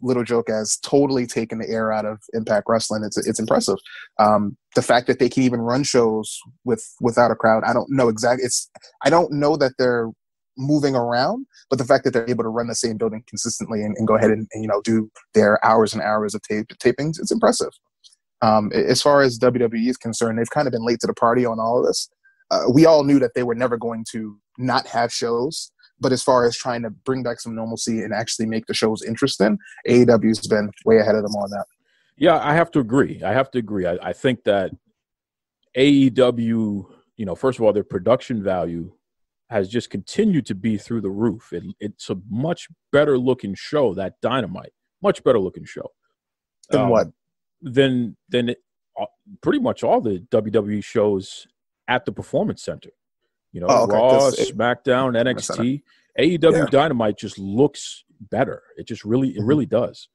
I: little joke as totally taking the air out of Impact Wrestling. It's impressive. The fact that they can even run shows without a crowd, I don't know exactly. I don't know that they're moving around, but the fact that they're able to run the same building consistently and go ahead and do their hours and hours of tapings, it's impressive. As far as WWE is concerned, they've kind of been late to the party on all of this. We all knew that they were never going to not have shows, but as far as trying to bring back some normalcy and actually make the shows interesting, AEW's been way ahead of them on that.
G: Yeah, I have to agree. I think that AEW, first of all, their production value has just continued to be through the roof. It's a much better looking show, that Dynamite. Much better looking show.
I: Than what?
G: Than pretty much all the WWE shows at the Performance Center. Raw, SmackDown, NXT. AEW Dynamite just looks better. It just really does.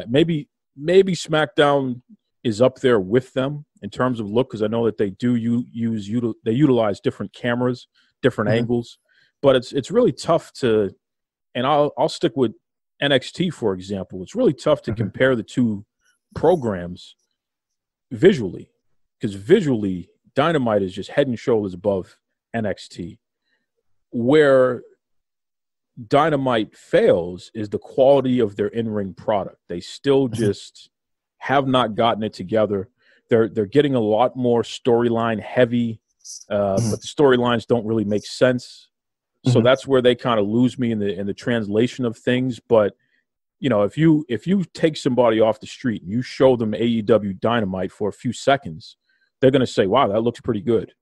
G: Maybe SmackDown is up there with them in terms of look, because I know that they do utilize different cameras, different angles, but it's really tough to, and I'll stick with NXT, for example. It's really tough to compare the two programs visually, because visually Dynamite is just head and shoulders above NXT. Where Dynamite fails is the quality of their in-ring product. They still just have not gotten it together. They're getting a lot more storyline heavy, but the storylines don't really make sense. So that's where they kind of lose me in the translation of things. But if you take somebody off the street and you show them AEW Dynamite for a few seconds, they're going to say, "Wow, that looks pretty good."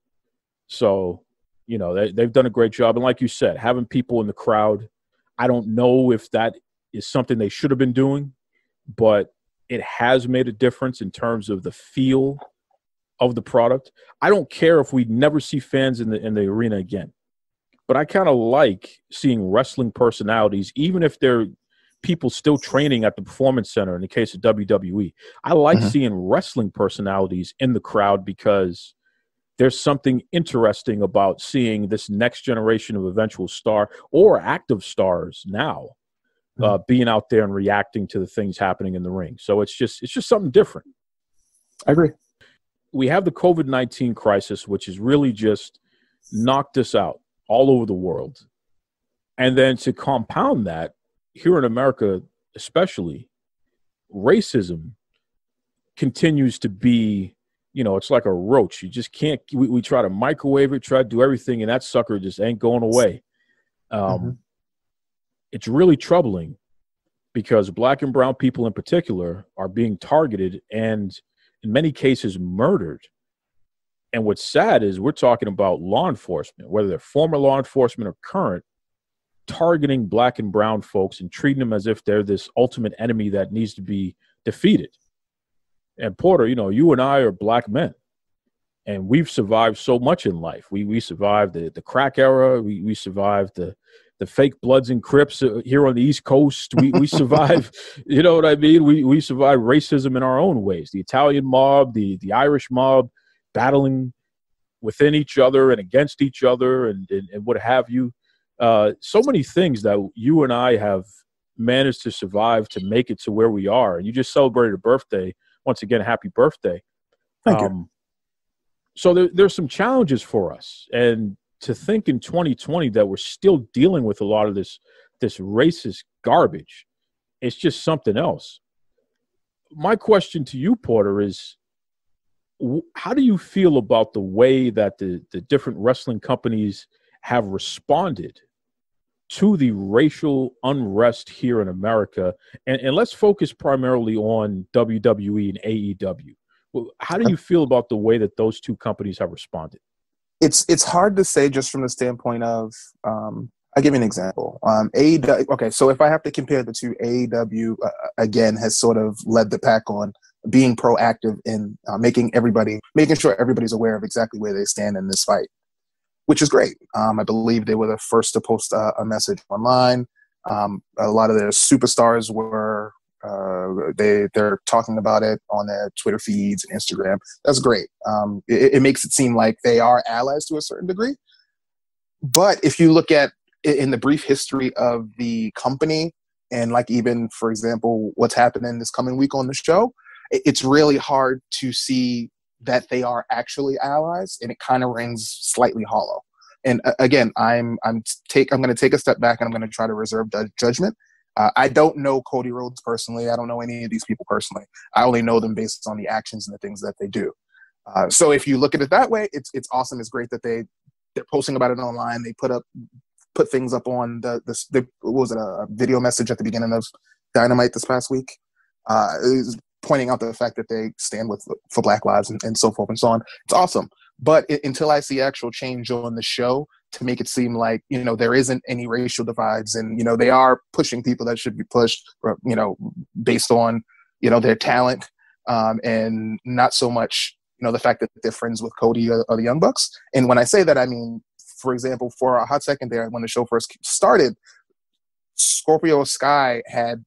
G: So they've done a great job. And like you said, having people in the crowd, I don't know if that is something they should have been doing, but it has made a difference in terms of the feel of the product. I don't care if we never see fans in the arena again, but I kind of like seeing wrestling personalities, even if they're people still training at the Performance Center in the case of WWE. I like seeing wrestling personalities in the crowd because there's something interesting about seeing this next generation of eventual star or active stars now being out there and reacting to the things happening in the ring. So it's just something different.
I: I agree.
G: We have the COVID-19 crisis, which has really just knocked us out all over the world. And then to compound that, here in America especially, racism continues to be, it's like a roach. You just can't, we try to microwave it, try to do everything, and that sucker just ain't going away. It's really troubling because Black and brown people in particular are being targeted and in many cases murdered. And what's sad is we're talking about law enforcement, whether they're former law enforcement or current, targeting Black and brown folks and treating them as if they're this ultimate enemy that needs to be defeated. And Porter, you and I are Black men, and we've survived so much in life. We survived the crack era. We survived the fake Bloods and Crips here on the East Coast. We survived, you know what I mean? We survived racism in our own ways. The Italian mob, the Irish mob, battling within each other and against each other and what have you. So many things that you and I have managed to survive to make it to where we are. And you just celebrated a birthday. Once again, happy birthday.
I: Thank you.
G: So there's some challenges for us. And to think in 2020 that we're still dealing with a lot of this racist garbage, it's just something else. My question to you, Porter, is how do you feel about the way that the different wrestling companies have responded to the racial unrest here in America? And let's focus primarily on WWE and AEW. How do you feel about the way that those two companies have responded?
I: It's hard to say just from the standpoint of, I'll give you an example. AEW, okay, so if I have to compare the two, AEW, again, has sort of led the pack on being proactive in making sure everybody's aware of exactly where they stand in this fight, which is great. I believe they were the first to post a message online. A lot of their superstars were they're talking about it on their Twitter feeds and Instagram. That's great. It makes it seem like they are allies to a certain degree. But if you look at in the brief history of the company, and like even, for example, what's happening this coming week on the show, it's really hard to see that they are actually allies, and it kind of rings slightly hollow. And again, I'm going to take a step back, and I'm going to try to reserve judgment. I don't know Cody Rhodes personally. I don't know any of these people personally. I only know them based on the actions and the things that they do. So if you look at it that way, it's awesome. It's great that they're posting about it online. They put things up on what was it, a video message at the beginning of Dynamite this past week, pointing out the fact that they stand for Black lives and so forth and so on. It's awesome. But until I see actual change on the show to make it seem like, there isn't any racial divides, and, they are pushing people that should be pushed, based on, their talent, and not so much, the fact that they're friends with Cody or the Young Bucks. And when I say that, I mean, for example, for a hot second there, when the show first started, Scorpio Sky had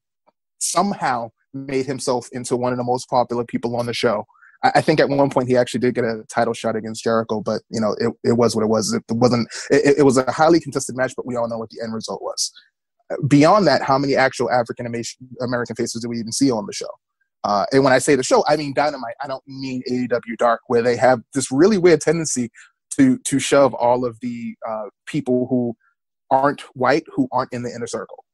I: somehow made himself into one of the most popular people on the show. I think at one point he actually did get a title shot against Jericho, but it was what it was. It was a highly contested match, but we all know what the end result was. Beyond that, how many actual African American faces do we even see on the show? And when I say the show, I mean Dynamite. I don't mean AEW Dark, where they have this really weird tendency to shove all of the people who aren't white, who aren't in the inner circle.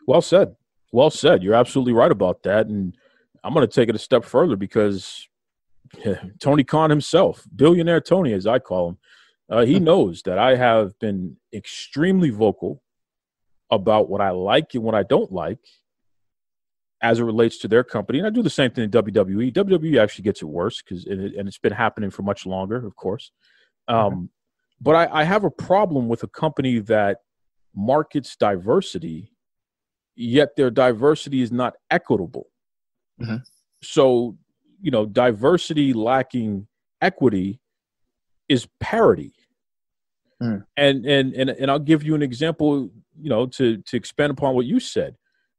G: Well said. Well said. You're absolutely right about that. And I'm going to take it a step further, because Tony Khan himself, billionaire Tony, as I call him, he knows that I have been extremely vocal about what I like and what I don't like as it relates to their company. And I do the same thing in WWE. WWE actually gets it worse, and it's been happening for much longer, of course. But I have a problem with a company that markets diversity, yet their diversity is not equitable. So, diversity lacking equity is parity. And I'll give you an example, to expand upon what you said.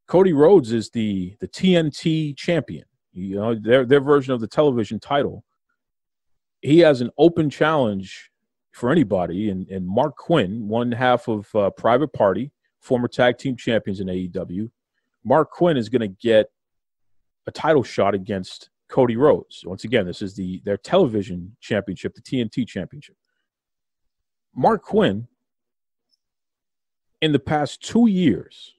G: Cody Rhodes is the TNT champion, their version of the television title. He has an open challenge for anybody. And Mark Quinn, one half of Private Party, former tag team champions in AEW. Mark Quinn is going to get a title shot against Cody Rhodes. Once again, this is their television championship, the TNT championship. Mark Quinn, in the past 2 years,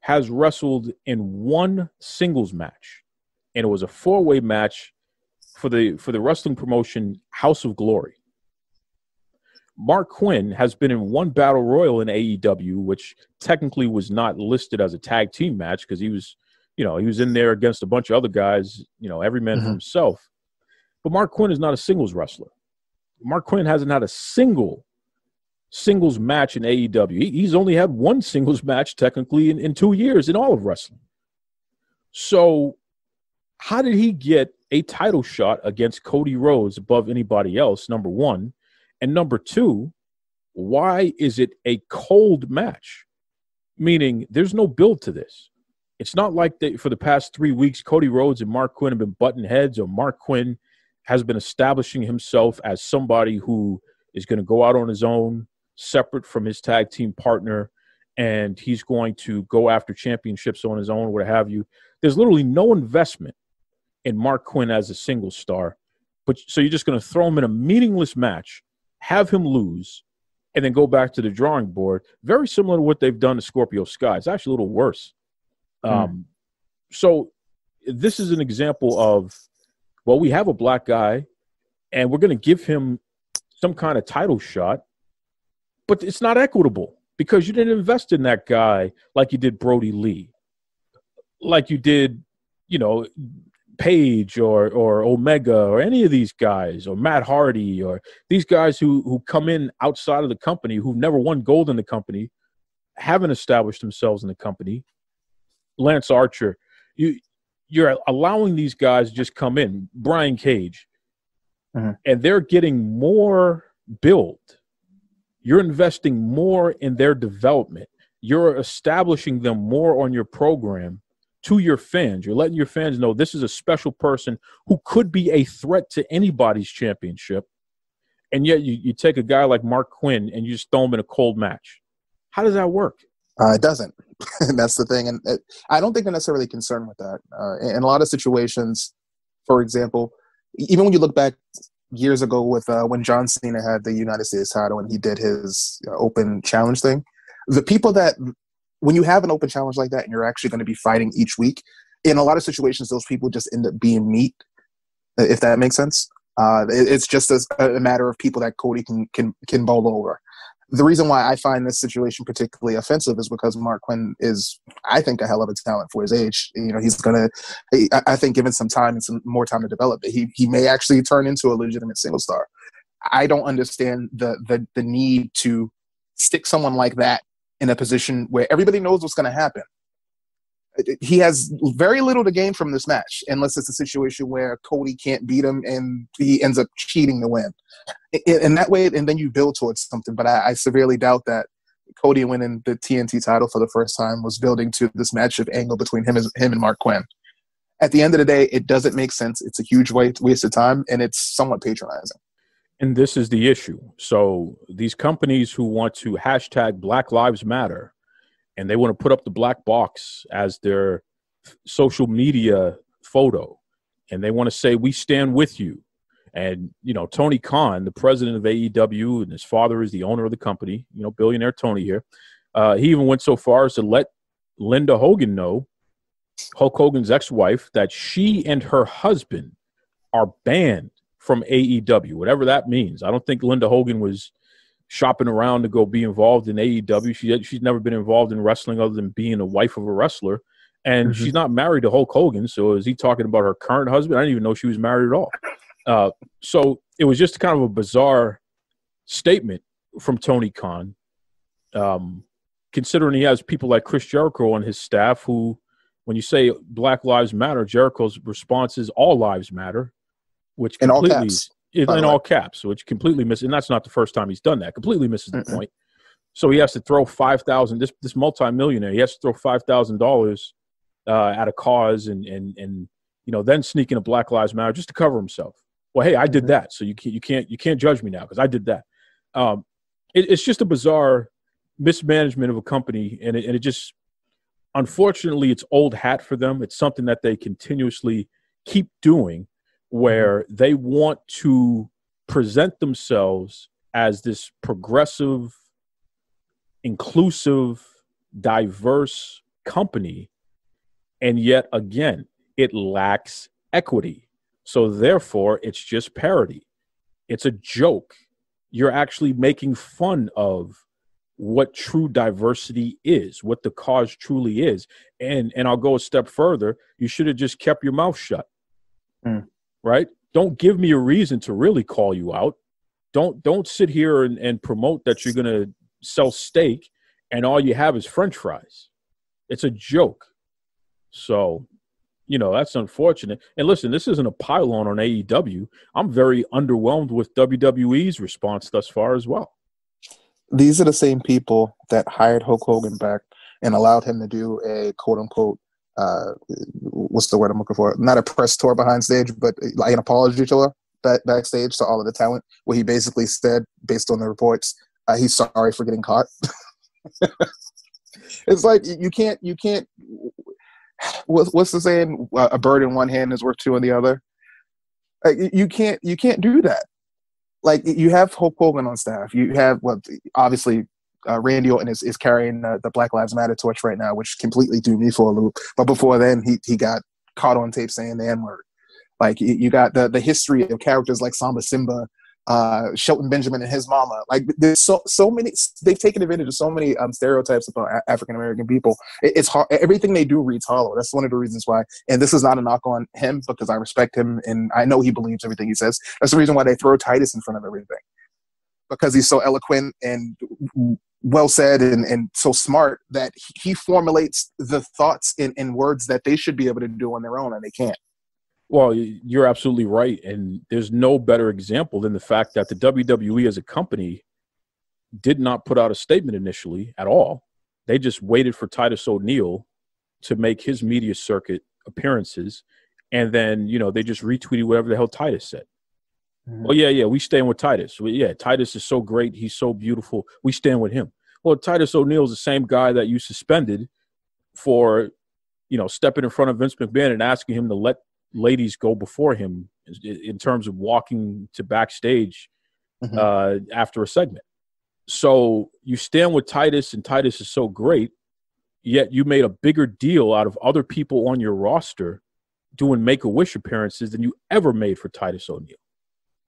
G: has wrestled in one singles match, and it was a 4-way match for the wrestling promotion House of Glory. Mark Quinn has been in one battle royal in AEW, which technically was not listed as a tag team match, because he was in there against a bunch of other guys, every man for himself. But Mark Quinn is not a singles wrestler. Mark Quinn hasn't had a singles match in AEW. He's only had one singles match technically in 2 years in all of wrestling. So how did he get a title shot against Cody Rhodes above anybody else, number one? And number two, why is it a cold match? Meaning there's no build to this. It's not like for the past 3 weeks, Cody Rhodes and Mark Quinn have been butting heads, or Mark Quinn has been establishing himself as somebody who is going to go out on his own, separate from his tag team partner, and he's going to go after championships on his own, what have you. There's literally no investment in Mark Quinn as a single star. But so you're just going to throw him in a meaningless match, have him lose, and then go back to the drawing board. Very similar to what they've done to Scorpio Sky. It's actually a little worse. So this is an example of, well, we have a black guy, and we're going to give him some kind of title shot, but it's not equitable because you didn't invest in that guy like you did Brody Lee, like you did, Page or Omega or any of these guys, or Matt Hardy, or these guys who come in outside of the company, who've never won gold in the company, haven't established themselves in the company. Lance Archer, you're allowing these guys to just come in, Brian Cage, and they're getting more build. You're investing more in their development. You're establishing them more on your program to your fans. You're letting your fans know this is a special person who could be a threat to anybody's championship. And yet you take a guy like Mark Quinn and you just throw him in a cold match. How does that work?
I: It doesn't. That's the thing. And I don't think they're necessarily concerned with that. In a lot of situations, for example, even when you look back years ago with when John Cena had the United States title and he did his open challenge thing, the people that, when you have an open challenge like that and you're actually going to be fighting each week, in a lot of situations, those people just end up being meat, if that makes sense. It's just a matter of people that Cody can bowl over. The reason why I find this situation particularly offensive is because Mark Quinn is, I think, a hell of a talent for his age. You know, he's going to, I think, given some time and some more time to develop it, he may actually turn into a legitimate single star. I don't understand the need to stick someone like that in a position where everybody knows what's going to happen. He has very little to gain from this match, unless it's a situation where Cody can't beat him and he ends up cheating to win. In that way, and then you build towards something. But I severely doubt that Cody winning the TNT title for the first time was building to this match of angle between him and Mark Quinn. At the end of the day, it doesn't make sense. It's a huge waste of time, and it's somewhat patronizing.
G: And this is the issue. So these companies who want to hashtag Black Lives Matter, and they want to put up the black box as their social media photo, and they want to say, we stand with you. And, you know, Tony Khan, the president of AEW, and his father is the owner of the company, you know, billionaire Tony here. He even went so far as to let Linda Hogan know, Hulk Hogan's ex-wife, that she and her husband are banned from AEW, whatever that means. I don't think Linda Hogan was shopping around to go be involved in AEW. She's never been involved in wrestling other than being a wife of a wrestler. And she's not married to Hulk Hogan. So is he talking about her current husband? I didn't even know she was married at all. So it was just kind of a bizarre statement from Tony Khan, considering he has people like Chris Jericho on his staff who, when you say Black Lives Matter, Jericho's response is all lives matter, which completely – in all caps, which completely misses, and that's not the first time he's done that, completely misses the point. So he has to throw $5,000, this multimillionaire, he has to throw $5,000 at a cause and you know, then sneak in a Black Lives Matter just to cover himself. Well, hey, I did that, so you can't judge me now because I did that. It's just a bizarre mismanagement of a company, and it just, unfortunately, it's old hat for them. It's something that they continuously keep doing, where they want to present themselves as this progressive, inclusive, diverse company, and yet, again, it lacks equity. So therefore, it's just parody. It's a joke. You're actually making fun of what true diversity is, what the cause truly is. And I'll go a step further. You should have just kept your mouth shut. Right? Don't give me a reason to really call you out. Don't sit here and promote that you're going to sell steak and all you have is French fries. It's a joke. So, you know, that's unfortunate. And listen, this isn't a pile-on AEW. I'm very underwhelmed with WWE's response thus far as well.
I: These are the same people that hired Hulk Hogan back and allowed him to do a quote-unquote what's the word I'm looking for? Not a press tour behind stage, but like an apology tour backstage to all of the talent, where he basically said, based on the reports, he's sorry for getting caught. It's like you can't. What's the saying? A bird in one hand is worth two in the other. You can't do that. Like, you have Hulk Hogan on staff. You have obviously. Randy Orton is carrying the Black Lives Matter torch right now, which completely threw me for a loop. But before then, he got caught on tape saying the N-word. Like, you got the history of characters like Samba Simba, Shelton Benjamin and his mama. Like, there's so many. They've taken advantage of so many stereotypes about African American people. It's hard. Everything they do reads hollow. That's one of the reasons why. And this is not a knock on him, because I respect him and I know he believes everything he says. That's the reason why they throw Titus in front of everything, because he's so eloquent and well said and so smart that he formulates the thoughts in words that they should be able to do on their own, and they can't.
G: Well, you're absolutely right. And there's no better example than the fact that the WWE as a company did not put out a statement initially at all. They just waited for Titus O'Neil to make his media circuit appearances. And then, they just retweeted whatever the hell Titus said. Mm-hmm. Well, yeah, we stand with Titus. Titus is so great. He's so beautiful. We stand with him. Well, Titus O'Neil is the same guy that you suspended for, stepping in front of Vince McMahon and asking him to let ladies go before him in terms of walking to backstage after a segment. So you stand with Titus, and Titus is so great, yet you made a bigger deal out of other people on your roster doing Make-A-Wish appearances than you ever made for Titus O'Neil.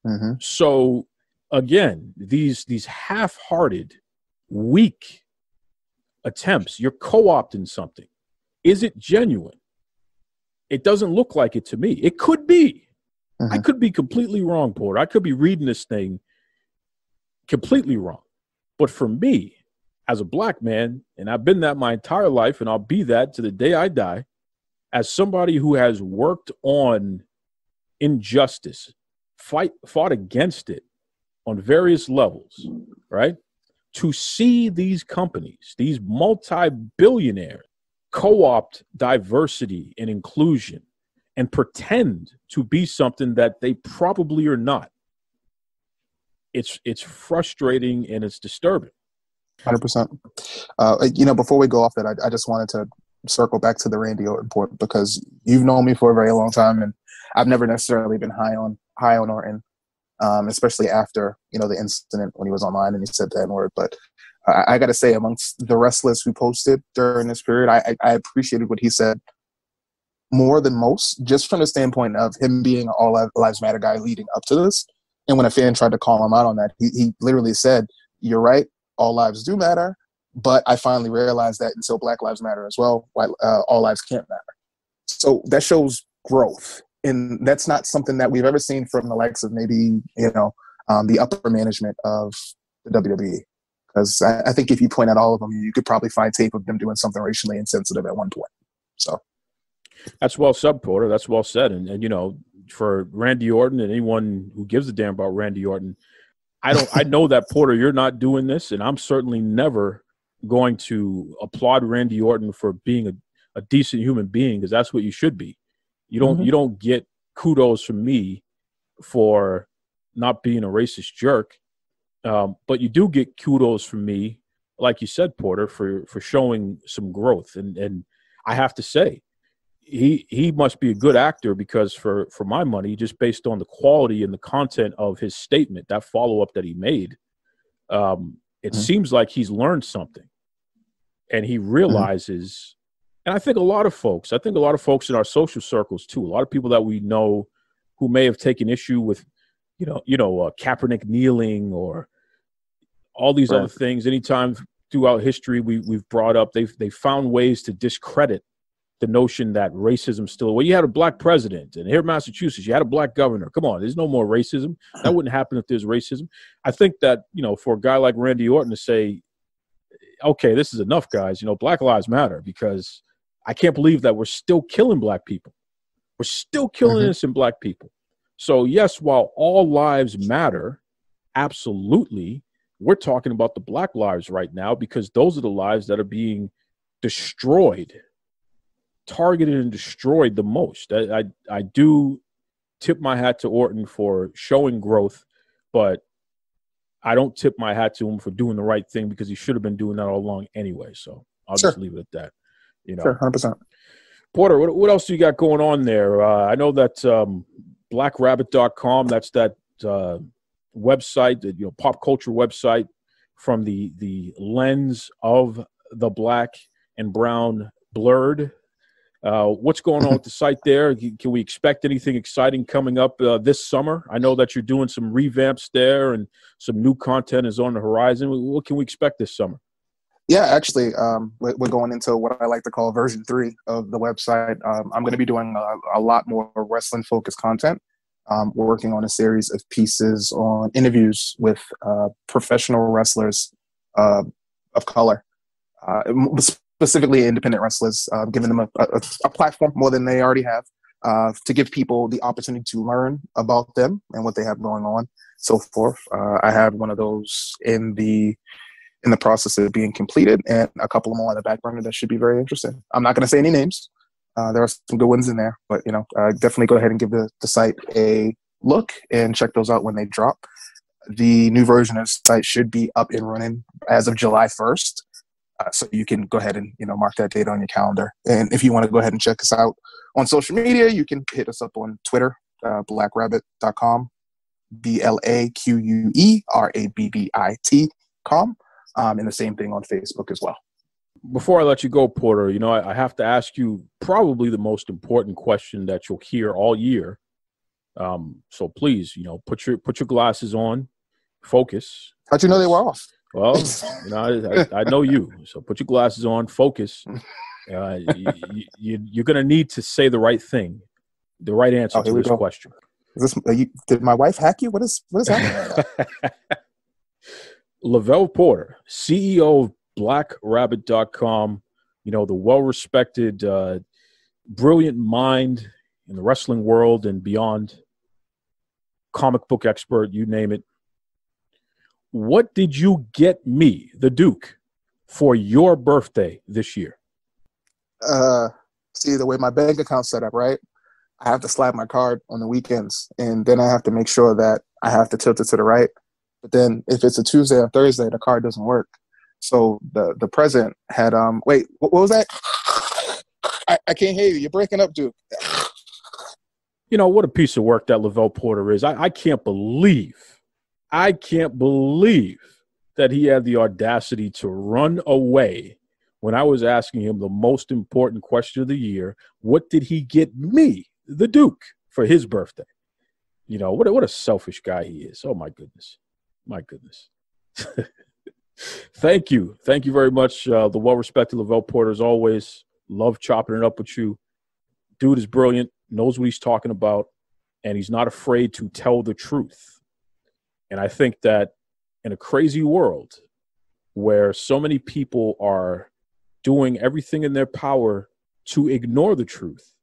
G: Mm-hmm. So, again, these half-hearted, weak attempts, you're co-opting something. Is it genuine? It doesn't look like it to me. It could be. Mm-hmm. I could be completely wrong, Porter. I could be reading this thing completely wrong. But for me, as a black man, and I've been that my entire life, and I'll be that to the day I die, as somebody who has worked on injustice, fought against it on various levels, right? To see these companies, these multi-billionaires, co-opt diversity and inclusion and pretend to be something that they probably are not. It's frustrating and it's disturbing.
I: 100%. Before we go off that, I just wanted to circle back to the Randy Orton point, because you've known me for a very long time, and I've never necessarily been high on Orton, especially after the incident when he was online and he said that word. But I got to say, amongst the wrestlers who posted during this period, I appreciated what he said more than most, just from the standpoint of him being an All Lives Matter guy leading up to this. And when a fan tried to call him out on that, he literally said, "You're right, all lives do matter, but I finally realized that until Black Lives Matter as well, all lives can't matter." So that shows growth. And that's not something that we've ever seen from the likes of maybe, the upper management of the WWE. Because I think if you point at all of them, you could probably find tape of them doing something racially insensitive at one point. So
G: that's well said, Porter. That's well said. And for Randy Orton and anyone who gives a damn about Randy Orton, I know that, Porter, you're not doing this, and I'm certainly never going to applaud Randy Orton for being a decent human being, because that's what you should be. You don't get kudos from me for not being a racist jerk, but you do get kudos from me, like you said, Porter, for showing some growth. And I have to say, he must be a good actor, because for my money, just based on the quality and the content of his statement, that follow-up that he made, it seems like he's learned something, and he realizes, and I think a lot of folks in our social circles too, a lot of people that we know who may have taken issue with, Kaepernick kneeling or all these other things. Anytime throughout history we've brought up, they found ways to discredit the notion that racism still. Well, you had a black president, and here in Massachusetts, you had a black governor. Come on, there's no more racism. That wouldn't happen if there's racism. I think that, for a guy like Randy Orton to say, okay, this is enough, guys, Black Lives Matter, because I can't believe that we're still killing black people. We're still killing innocent black people. So yes, while all lives matter, absolutely, we're talking about the black lives right now, because those are the lives that are being destroyed, targeted and destroyed the most. I do tip my hat to Orton for showing growth, but I don't tip my hat to him for doing the right thing, because he should have been doing that all along anyway. So I'll just leave it at that.
I: Sure, 100%.
G: Porter, what else do you got going on there? I know that blackrabbit.com, that's that website, pop culture website from the lens of the black and brown blurred. What's going on with the site there? Can we expect anything exciting coming up this summer? I know that you're doing some revamps there, and some new content is on the horizon. What can we expect this summer?
I: Yeah, actually, we're going into what I like to call version 3 of the website. I'm going to be doing a lot more wrestling-focused content. We're working on a series of pieces on interviews with professional wrestlers of color, specifically independent wrestlers, giving them a platform more than they already have, to give people the opportunity to learn about them and what they have going on, so forth. I have one of those in the process of being completed, and a couple more on the back burner that should be very interesting. I'm not going to say any names. There are some good ones in there, but definitely go ahead and give the site a look and check those out when they drop. The new version of the site should be up and running as of July 1st. So you can go ahead and mark that date on your calendar. And if you want to go ahead and check us out on social media, you can hit us up on Twitter, blackrabbit.com, BLAQUERABBIT.com, and the same thing on Facebook as well.
G: Before I let you go, Porter, I have to ask you probably the most important question that you'll hear all year. So please, put your glasses on, focus.
I: How'd you know they were off?
G: Well, I know you. So put your glasses on, focus. You're going to need to say the right thing, the right answer to this question.
I: Did my wife hack you? What is happening?
G: Lovell Porter, CEO of blackrabbit.com, the well-respected, brilliant mind in the wrestling world and beyond, comic book expert, you name it. What did you get me, the Duke, for your birthday this year?
I: See, the way my bank account's set up, right? I have to slide my card on the weekends, and then I have to make sure that I have to tilt it to the right. But then if it's a Tuesday or Thursday, the card doesn't work. So the present had wait, what was that? I can't hear you. You're breaking up, Duke.
G: What a piece of work that Lovell Porter is. I can't believe that he had the audacity to run away when I was asking him the most important question of the year. What did he get me, the Duke, for his birthday? What a selfish guy he is. Oh, my goodness. Thank you very much, the well-respected Lovell Porter, as always. Love chopping it up with you. Dude is brilliant, knows what he's talking about, and he's not afraid to tell the truth. And I think that in a crazy world where so many people are doing everything in their power to ignore the truth,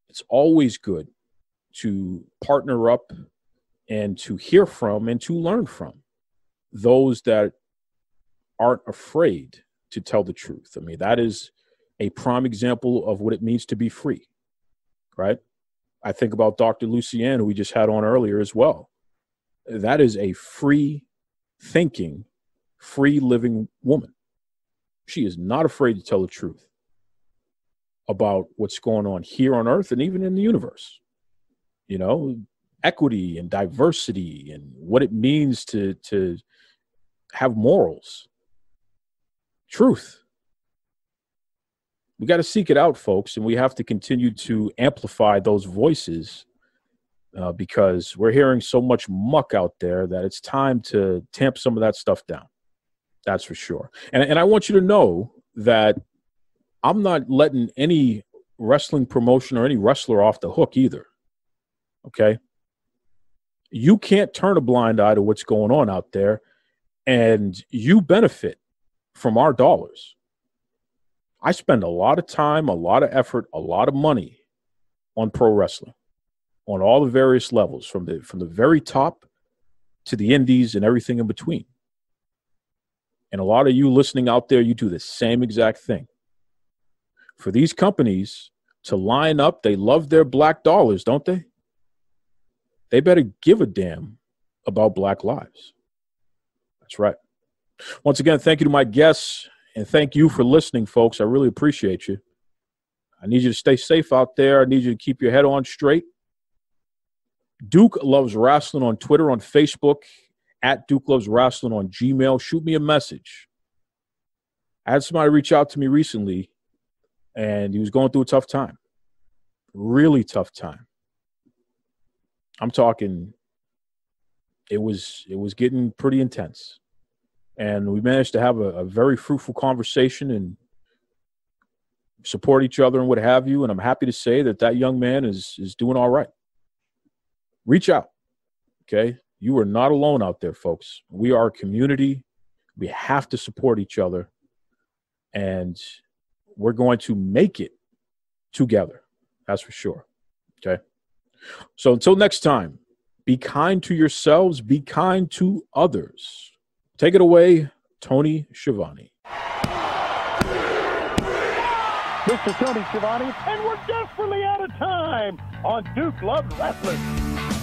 G: it's always good to partner up and to hear from and to learn from those that aren't afraid to tell the truth. I mean, that is a prime example of what it means to be free, right? I think about Dr. Lucianne, who we just had on earlier as well. That is a free thinking, free living woman. She is not afraid to tell the truth about what's going on here on Earth and even in the universe. Equity and diversity and what it means to have morals. Truth. We got to seek it out, folks, and we have to continue to amplify those voices because we're hearing so much muck out there that it's time to tamp some of that stuff down. That's for sure. And I want you to know that I'm not letting any wrestling promotion or any wrestler off the hook either. Okay? You can't turn a blind eye to what's going on out there, and you benefit from our dollars. I spend a lot of time, a lot of effort, a lot of money on pro wrestling on all the various levels, from the very top to the indies and everything in between. And a lot of you listening out there, you do the same exact thing. For these companies to line up, they love their black dollars, don't they? They better give a damn about black lives. That's right. Once again, thank you to my guests, and thank you for listening, folks. I really appreciate you. I need you to stay safe out there. I need you to keep your head on straight. Duke Loves Rasslin on Twitter, on Facebook, at Duke Loves Rasslin on Gmail. Shoot me a message. I had somebody reach out to me recently, and he was going through a tough time. Really tough time. I'm talking, it was getting pretty intense. And we managed to have a very fruitful conversation and support each other and what have you. And I'm happy to say that young man is doing all right. Reach out, okay? You are not alone out there, folks. We are a community. We have to support each other, and we're going to make it together. That's for sure. Okay. So until next time, be kind to yourselves, be kind to others. Take it away, Tony Schiavone.
J: Mr. Tony Schiavone, and we're desperately out of time on Duke Loves Wrestling.